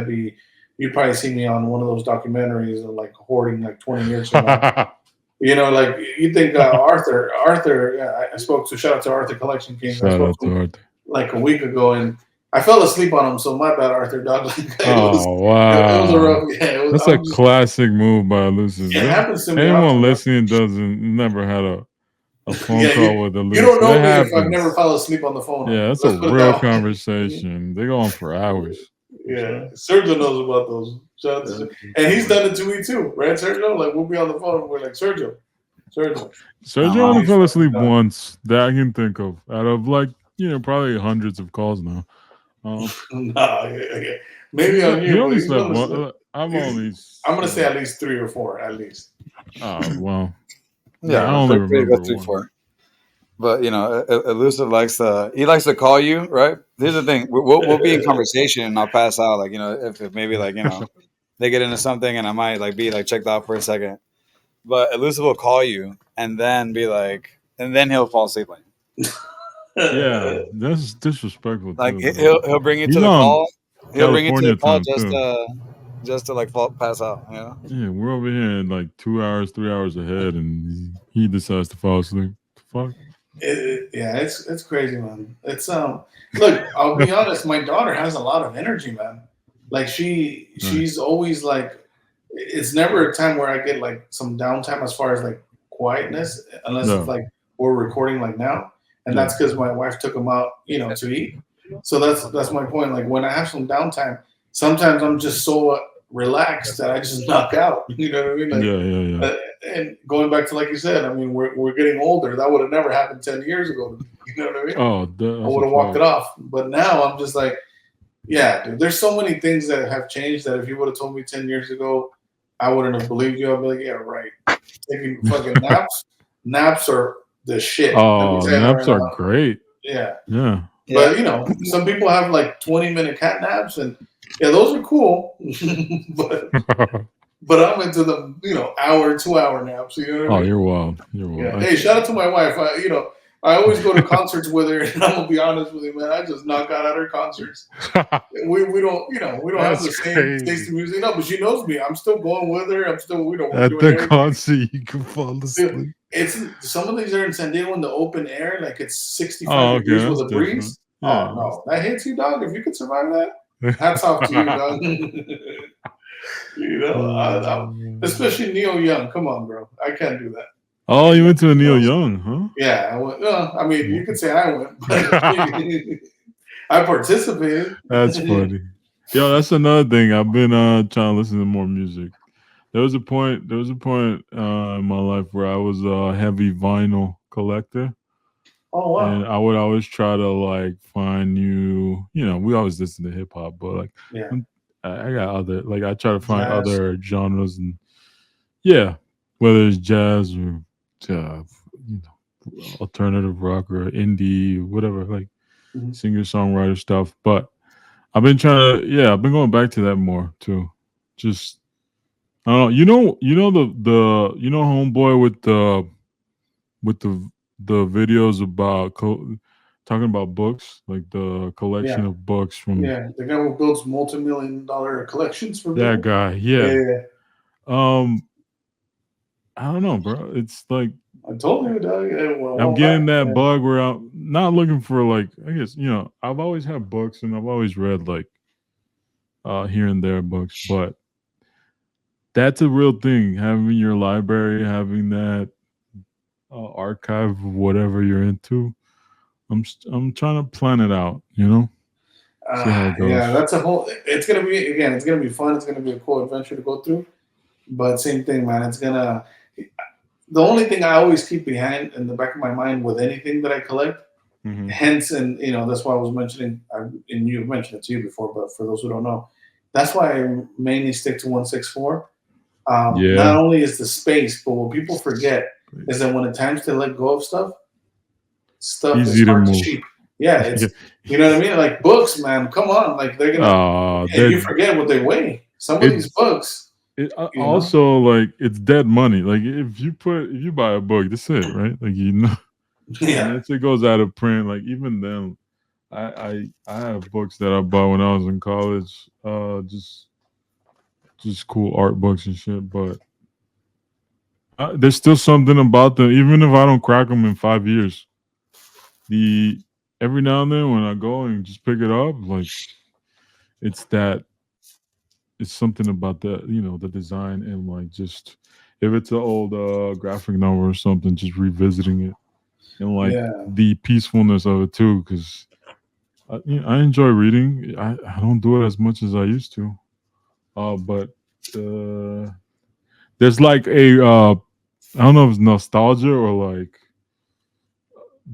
you'd probably see me on one of those documentaries of like hoarding like 20 years from now. Like you think Arthur, I spoke to, shout out to Arthur Collection Kings. Shout out to Arthur. Like a week ago, and I fell asleep on him, so my bad, Arthur, dog. Wow. It was a rough, that's a classic move by Lucis. It happens to me. Anyone listening never had a phone call with the Lucis. You don't know me if I've never fell asleep on the phone. Yeah, that's a real conversation. They go on for hours. Yeah, Sergio knows about those. And he's done it to me too, right, Sergio? Like we'll be on the phone and we're like, Sergio. Only fell asleep once that I can think of, out of like probably hundreds of calls now. Maybe on you. Only slept one. I'm gonna say at least 3 or 4, at least. Well. Yeah, I only remember 3, 4. But Elusive likes to call you, right? Here's the thing: we'll be in conversation, and I'll pass out. Like if maybe like they get into something, and I might like be like checked out for a second. But Elusive will call you, and then be like, and then he'll fall asleep on you. Yeah, that's disrespectful. Like he'll bring you to the call. He'll bring you to the call just to like pass out. Yeah, we're over here in like 2 hours, 3 hours ahead, and he decides to fall asleep. Fuck. It's crazy, man. It's look, I'll be honest, my daughter has a lot of energy, man. Like she's always like, it's never a time where I get like some downtime as far as like quietness, unless it's like we're recording like now, and that's because my wife took them out, to eat. So that's my point. Like when I have some downtime, sometimes I'm just so relaxed that I just knock out. You know what I mean? Like, and going back to like you said, I mean, we're getting older. That would have never happened 10 years ago. You know what I mean? Oh, I would have walked it off. But now I'm just like, Yeah, dude. There's so many things that have changed that if you would have told me 10 years ago, I wouldn't have believed you. I'd be like, yeah, right. Taking fucking naps. Naps are the shit. Let me Oh, tell you that naps right are now. great. Yeah. Yeah. But you know, some people have like 20-minute cat naps, and yeah, those are cool. but I'm into the hour, 2 hour naps. You know what I Oh, mean? you're wild. You're Yeah. wild. Hey, shout out to my wife. I always go to concerts with her, and I'm gonna be honest with you, man. I just knock out at her concerts. We don't we don't have That's the same taste crazy. in music. No, but she knows me. I'm still going with her. I'm still we're At doing the everything. concert, you can fall Still, asleep. it's some of these are in San Diego in the open air, like it's 65 Oh, okay, degrees with that's a different. breeze. Yeah. Oh no, that hits you, dog. If you could survive that, hats off to you, dog. Especially Neil Young. Come on, bro. I can't do that. Oh, you went to a Neil Young, huh? Yeah, I went. I mean, you could say I went, but I participated. That's funny. Yo, that's another thing. I've been trying to listen to more music. There was a point in my life where I was a heavy vinyl collector. Oh wow. And I would always try to like find new, we always listen to hip hop, but like Yeah. I got other, like I try to find Jazz. other genres, and yeah, whether it's jazz or alternative rock or indie, whatever, like Mhm. singer songwriter stuff. But I've been trying to, yeah, I've been going back to that more too. Just I don't know, homeboy with the videos about talking about books, like the collection Yeah. of books from Yeah. The guy who builds multi-million-dollar collections for that people. guy. Yeah, Yeah. yeah. Um, I don't know, bro. It's like I told you, dog. A I'm while getting back. that Yeah. bug where I'm not looking for like, I guess, I've always had books and I've always read like here and there books, but that's a real thing. Having your library, having that archive of whatever you're into. I'm trying to plan it out, see how it Yeah, goes. that's a whole. It's gonna be again. It's gonna be fun. It's gonna be a cool adventure to go through. But same thing, man. It's gonna. The only thing I always keep behind in the back of my mind with anything that I collect, Hmm. hence, and that's why I was mentioning, and you mentioned it to you before, but for those who don't know, that's why I mainly stick to 164. Not Yeah, only is the space, but what people forget is that when it's time to let go of stuff is easy to hard to move. sheep. Yeah, Yeah. it's you know what I mean. Like books, man. Come on, like they're gonna, and That you forget what they weigh. Some of these it's books, it you know. also like it's dead money. Like if you buy a book, that's it, right? Like Yeah, unless it goes out of print. Like even then, I have books that I bought when I was in college. Just cool art books and shit. But there's still something about them, even if I don't crack them in 5 years. The Every now and then when I go and just pick it up, like it's that it's something about the design and like just if it's an old graphic novel or something, just revisiting it and like yeah. the peacefulness of it too. Because I enjoy reading. I don't do it as much as I used to. But uh, there's like I don't know if it's nostalgia or like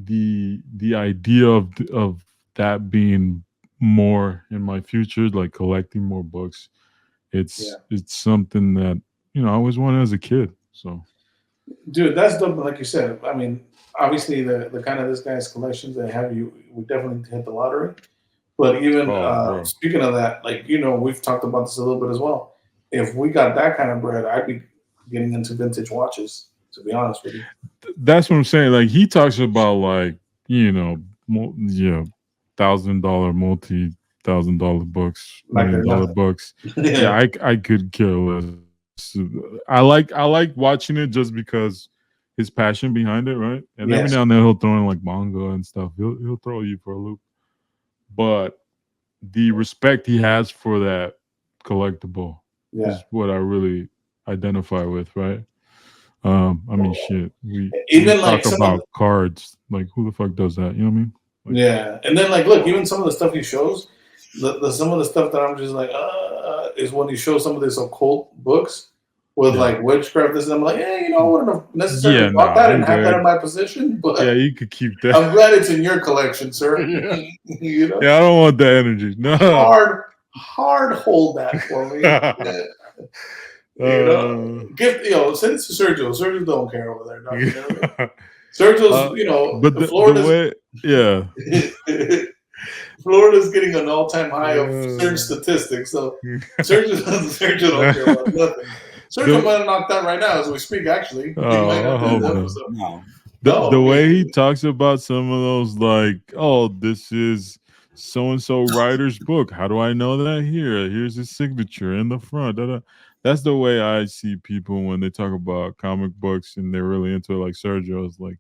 the idea of that being more in my future, like collecting more books. Yeah. It's something that I always wanted as a kid. So Dude, that's dope. Like you said, I mean, obviously the kind of this guy's collections they have, you we definitely hit the lottery. But even oh, bro, speaking of that, like we've talked about this a little bit as well. If we got that kind of bread, I'd be getting into vintage watches. To be honest with you, that's what I'm saying. Like he talks about like yeah, $1,000 multi $1,000 books, like they're $1 million nothing. books. Yeah, Yeah. I could care less. I like watching it just because his passion behind it, right? And every Yes. now and then he'll throw in like manga and stuff. He'll throw you for a loop. But the respect he has for that collectible Yeah. is what I really identify with, right? I mean, shit. We Even talk like some of about cards. Like, who the fuck does that? You know what I mean? Like, yeah, and then like look, even some of the stuff he shows, the some of the stuff that I'm just like, is when he shows some of these occult books, with like witchcraft. This, and I'm like, I wouldn't have necessarily bought that and have that in my possession. But you could keep that. I'm glad it's in your collection, sir. Yeah, I don't want that energy. No, hard hold that for me. Gift, send it to Sergio. Sergio don't care over there. Dog, Sergio's, but Florida's, Florida's getting an all-time high of search statistics. So Sergio don't care about nothing. Sergio might have knocked out right now as we speak. Actually, the way he talks about some of those, like, this is so and so writer's book. How do I know that? Here's his signature in the front. That's the way I see people when they talk about comic books and they're really into it. Like Sergio is like,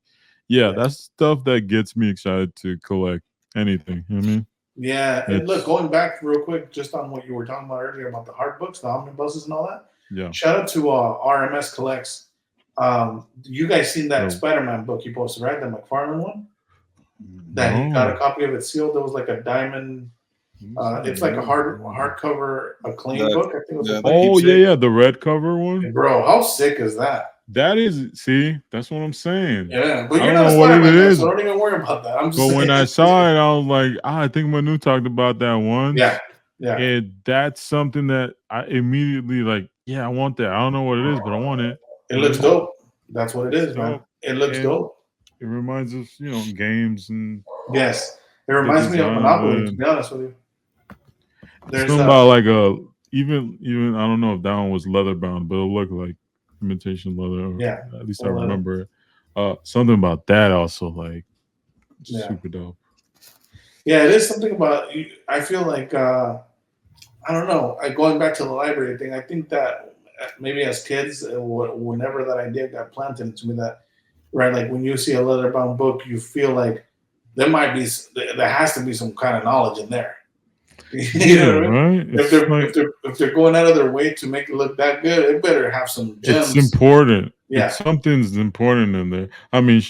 that's stuff that gets me excited to collect anything. You know what I mean? Yeah, and look, going back real quick, just on what you were talking about earlier about the hard books, the omnibuses and all that. Yeah. Shout out to RMS Collects. You guys seen that Spider-Man book he posted, right? The McFarlane one? That he got a copy of it sealed. There was like a diamond. It's like a hardcover acclaimed book. I think it was the red cover one. And bro, how sick is that? That is, that's what I'm saying. Yeah, but you're not Spider-Man guy, so don't even worry about that. I'm just when I saw it, I was like, I think Manu talked about that one. Yeah. And that's something that I immediately I want that. I don't know what it is, but I want it. It looks dope. That's what it is, man. It looks dope. It reminds us, games and yes, it reminds me of Monopoly. To be honest with you, there's something about even I don't know if that one was leather bound, but it looked like imitation leather. Yeah, at least I remember it. Something about that also super dope. Yeah, it is something about. I feel like I don't know. Going back to the library thing, I think that maybe as kids, whenever that idea got planted into me, that like when you see a leather bound book, you feel like there has to be some kind of knowledge in there. You know what I mean? Right? If they're going out of their way to make it look that good, it better have some gems. It's important. Yeah, something's important in there. I mean,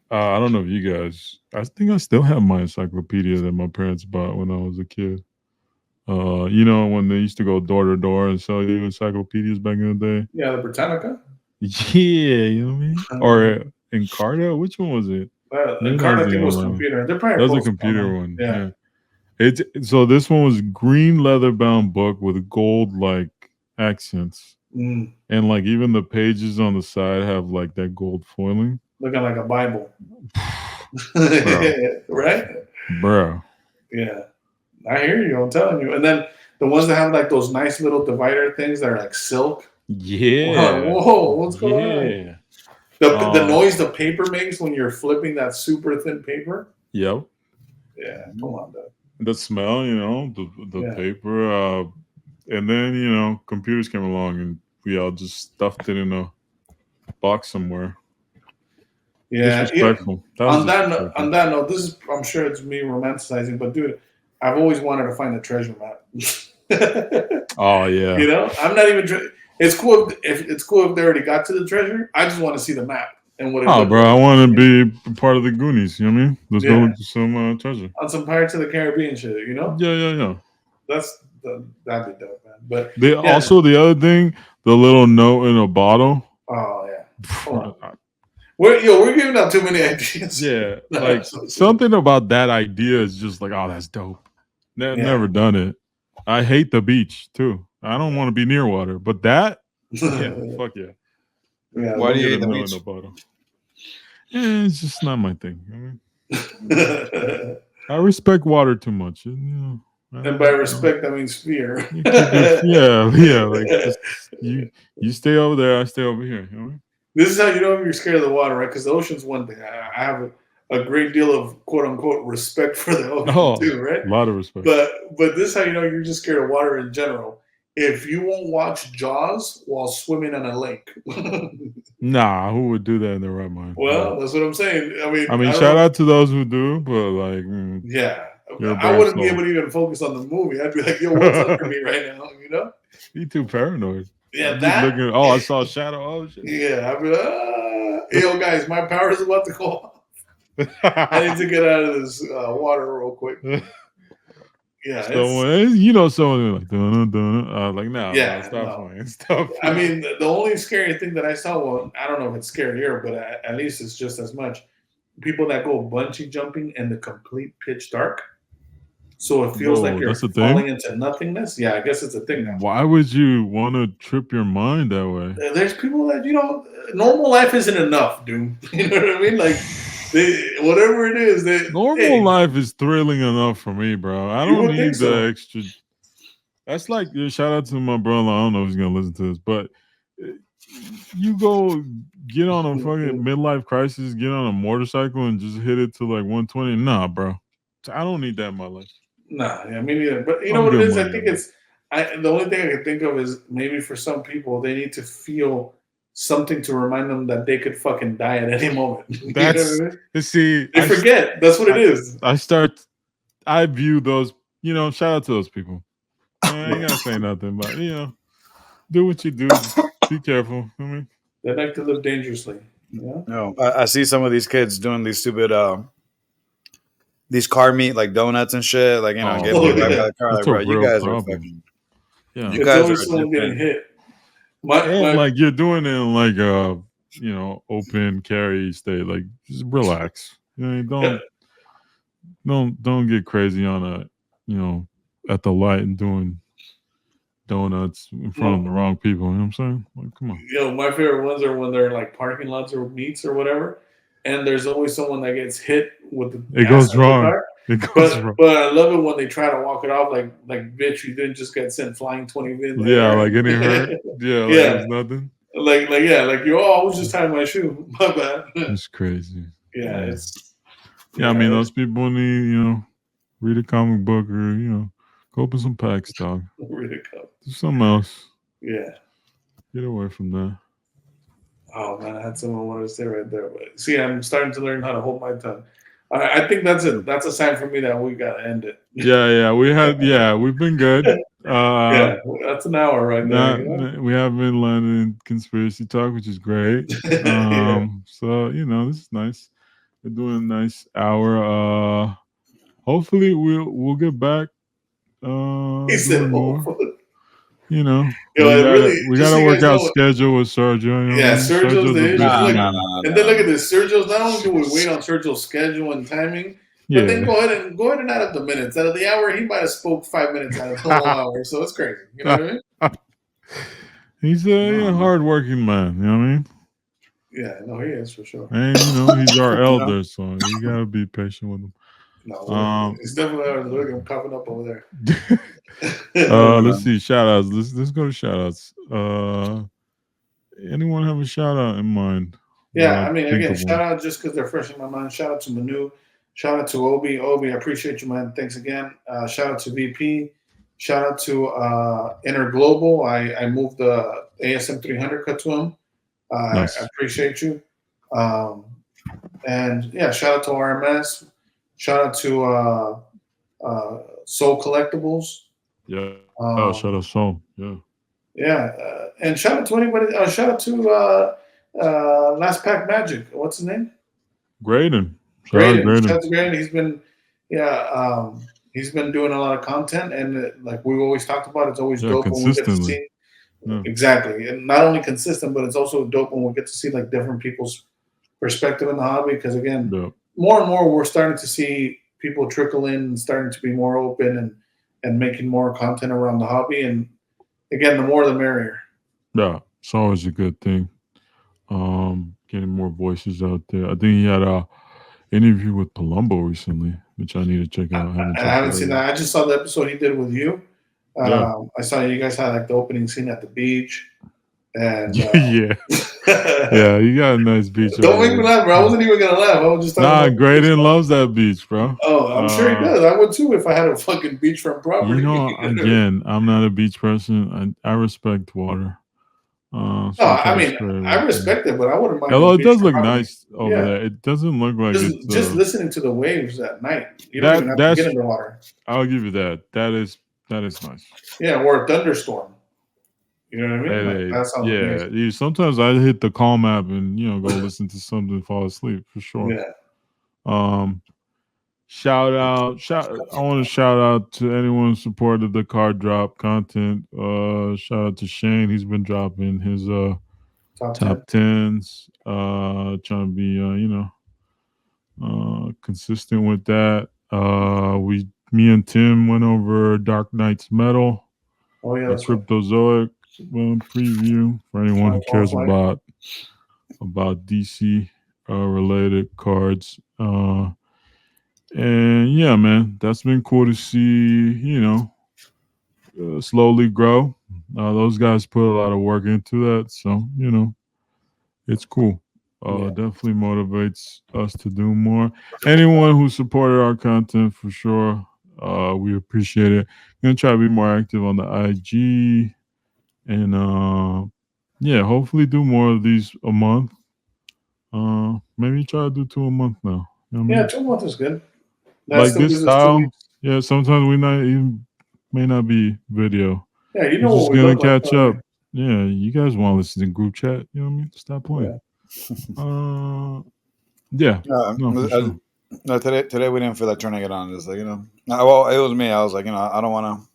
I don't know if you guys. I think I still have my encyclopedia that my parents bought when I was a kid. When they used to go door to door and sell you encyclopedias back in the day. Yeah, the Britannica. Yeah, you know what I mean? Or Encarta? Which one was it? Encarta, I think, was computer. They're probably that was a computer one. Yeah. So this one was green leather bound book with gold accents. And even the pages on the side have that gold foiling. Looking like a Bible. Right? Bro. Yeah. I hear you. I'm telling you. And then the ones that have those nice little divider things that are silk. Yeah. Whoa, what's going on? The noise the paper makes when you're flipping that super thin paper. Yep. Yeah. Come on, Doug. The smell, the paper. And then, computers came along and we all just stuffed it in a box somewhere. Yeah. Disrespectful. On that note, I'm sure it's me romanticizing, but dude, I've always wanted to find a treasure map. Oh yeah. I'm not even. It's cool if they already got to the treasure. I just want to see the map and what. Bro, I want to be part of the Goonies. You know what I mean? Let's go look for some treasure on some Pirates of the Caribbean shit. Yeah. That'd be dope, man. But also the other thing, the little note in a bottle. Oh yeah. We're giving out too many ideas. Yeah, something about that idea is just that's dope. Never done it. I hate the beach too. I don't want to be near water, but that, fuck yeah. Yeah. Why do you hate the beach? It's just not my thing. I respect water too much. And by respect, I mean fear. You stay over there, I stay over here. This is how you know if you're scared of the water, right? Because the ocean's one thing. I have a great deal of quote unquote respect for the ocean too, right? A lot of respect. But this is how you know you're just scared of water in general. If you won't watch Jaws while swimming in a lake. Nah, who would do that in their right mind? Well, that's what I'm saying. I mean, shout out to those who do, but yeah. I wouldn't be able to even focus on the movie. I'd be like, yo, what's under me right now? Be too paranoid. Yeah, I saw a shadow. Oh shit. Yeah, I'd be like, yo, guys, my power is about to go off. I need to get out of this water real quick. Yeah, someone, you know, someone like like nah, yeah, bro, stop no. playing, stop. I mean, the only scary thing that I saw, well, I don't know if it's scarier, but at least it's just as much. People that go bungee jumping in the complete pitch dark, so it feels like Whoa, you're that's a falling thing. into nothingness. Yeah, I guess it's a thing now. Why would you want to trip your mind that way? There's people that normal life isn't enough, dude. You know what I mean? Like, whatever it is, Normal life is thrilling enough for me, bro. I you don't would think need the so. extra. That's like shout out to my brother. I don't know if he's gonna listen to this, but you go get on a fucking midlife crisis, get on a motorcycle, and just hit it to like 120. Nah, bro. I don't need that in my life. Nah, yeah, me neither. But you know I'm what it good is? I money think on it's the only thing I can think of is maybe for some people they need to feel something to remind them that they could fucking die at any moment. You know what I mean? See, They forget. That's what it is. I view those, shout out to those people. I ain't gotta say nothing, but do what you do. Just be careful. I mean, They like to live dangerously. Yeah. No, I see some of these kids doing these stupid these car meat like donuts and shit. Like getting beat back by the car. That's Like, a bro, you real guys problem. are fucking. Yeah, You it's guys always are someone getting hit. Like you're doing it in like a open carry state. Like just relax. Don't get crazy on at the light and doing donuts in front of the wrong people. You know what I'm saying? Like, come on. My favorite ones are when they're like parking lots or meets or whatever, and there's always someone that gets hit with the It goes wrong. car. But I love it when they try to walk it off like bitch, you didn't just get sent flying 20 feet in the air. Like getting hurt. Yeah, like it was nothing. Like I was just tying my shoe. My bad. It's crazy. Yeah. I mean those people need, read a comic book or, go open some packs, dog. Read a comic. Do something else. Yeah. Get away from that. Oh man, I had someone want to say right there. But see, I'm starting to learn how to hold my tongue. I think that's it. That's a sign for me that we gotta end it. We've been good. Yeah, that's an hour right there. We have been landing conspiracy talk, which is great. So this is nice. We're doing a nice hour. Hopefully we'll get back. He said, more. We really, gotta work out schedule with Sergio. Sergio's the issue. And then look at this, Sergio's. Not only do we wait on Sergio's schedule and timing, but then go ahead and add up the minutes. Out of the hour, he might have spoke 5 minutes out of the whole hour. So it's crazy. You know what I mean? He's a hardworking man. You know what I mean? Yeah, no, he is for sure. And he's our elder, so you gotta be patient with him. No, he's definitely look at him popping up over there. Let's see, shout outs. Let's go to shout outs. Anyone have a shout out in mind? Yeah, I mean, again, shout out just because they're fresh in my mind. Shout out to Manu. Shout out to Obi. I appreciate you, man. Thanks again. Shout out to VP. Shout out to Inner Global. I moved the ASM 300 cut to him. Nice. I appreciate you. And yeah, shout out to RMS. Shout out to Soul Collectibles. Yeah. Shout out Soul. Yeah. Yeah. And shout out to anybody. Shout out to Last Pack Magic. What's his name? Graydon. Shout out to Graydon. He's been doing a lot of content, and like we've always talked about, it's always dope when we get to see. Yeah. Exactly, and not only consistent, but it's also dope when we get to see like different people's perspective in the hobby. Because again, more and more we're starting to see people trickle in, and starting to be more open and making more content around the hobby. And again, the more the merrier. Yeah, it's always a good thing. Getting more voices out there. I think he had a interview with Palumbo recently, which I need to check out. I haven't seen that. I just saw the episode he did with you. I saw you guys had like the opening scene at the beach. And yeah, you got a nice beach. Don't make me laugh, bro. I wasn't even gonna laugh. I was just talking. Graydon loves that beach, bro. Oh, I'm sure he does. I would too if I had a fucking beachfront property. Again, I'm not a beach person. I respect water. I mean, I respect it, but I wouldn't mind. Although it does look nice over there, it doesn't look like just listening to the waves at night. You don't even have to get in the water. I'll give you that. That is nice. Yeah, or a thunderstorm. You know what I mean? That sounds amazing. Sometimes I hit the Calm app and go listen to something, fall asleep for sure. Yeah. I want to shout out to anyone who supported the card drop content. Shout out to Shane. He's been dropping his top 10s. Trying to be consistent with that. Me and Tim went over Dark Knight's Metal. Oh yeah, a that's right. Cryptozoic preview for anyone who cares Fly. about DC related cards. And yeah, man, that's been cool to see. Slowly grow. Those guys put a lot of work into that, so it's cool. Definitely motivates us to do more. Anyone who supported our content, for sure, we appreciate it. Gonna try to be more active on the IG, and hopefully do more of these a month. Maybe try to do 2 a month now. You know what I mean? 2 months is good. Like this style. Yeah, sometimes we may not be video. Yeah, we're just gonna catch up. Yeah, you guys want to listen to group chat? You know what I mean? Stop playing. Yeah. No, for sure. No, today we didn't feel like turning it on. It's like well, it was me. I was like, I don't want to.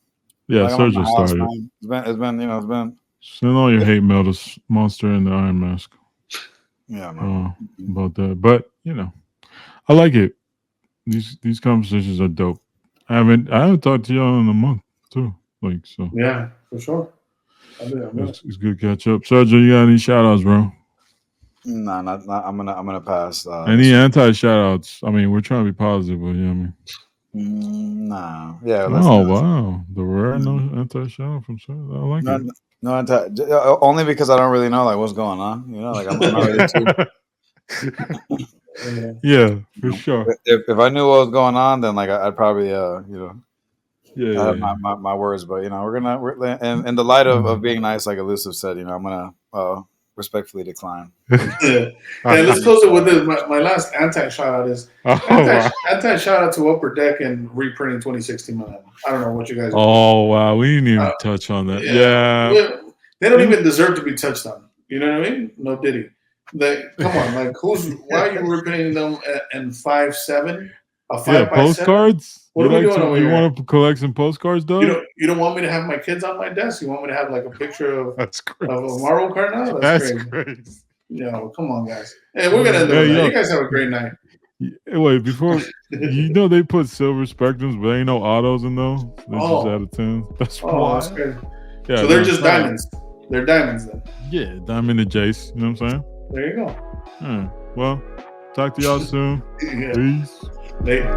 Yeah, like, Sergio started. It's been. Send all your hate mail to Monster in the Iron Mask. Yeah, man. About that, but I like it. These conversations are dope. I haven't talked to y'all in a month too. So. Yeah, for sure. It's good to catch up. Sergio, you got any shout outs, bro? No, not. I'm gonna pass. Any anti shout outs? I mean, we're trying to be positive, but Nah. Yeah. Oh wow, the rare no anti shout out from Sergio. I like it. No anti. Only because I don't really know what's going on. Like I'm not really too. Yeah, for sure. If I knew what was going on, then I'd probably have my words. But we're in the light of being nice, like Elusive said, I'm gonna respectfully decline. Yeah. And let's close it with this. My last anti shout out is anti shout out to Upper Deck and reprinting 2016 Milan. I don't know what you guys. Wow, we didn't even touch on that. Yeah. They don't even deserve to be touched on. You know what I mean? No Diddy. Come on, why are you reprinting them in 5.7? A 5x7? Postcards? What are we doing over here? You want to collect some postcards, though? You don't want me to have my kids on my desk? You want me to have a picture of a Marvel card now? That's crazy. Come on, guys. Hey, we're gonna end it. You guys have a great night. Wait, before they put silver spectrums, but ain't no autos in those. They're just out of 10. That's that's crazy. Yeah, so they're just diamonds. They're diamonds then. Yeah, diamond and Jace. You know what I'm saying? There you go. Well, talk to y'all soon. Peace. Later.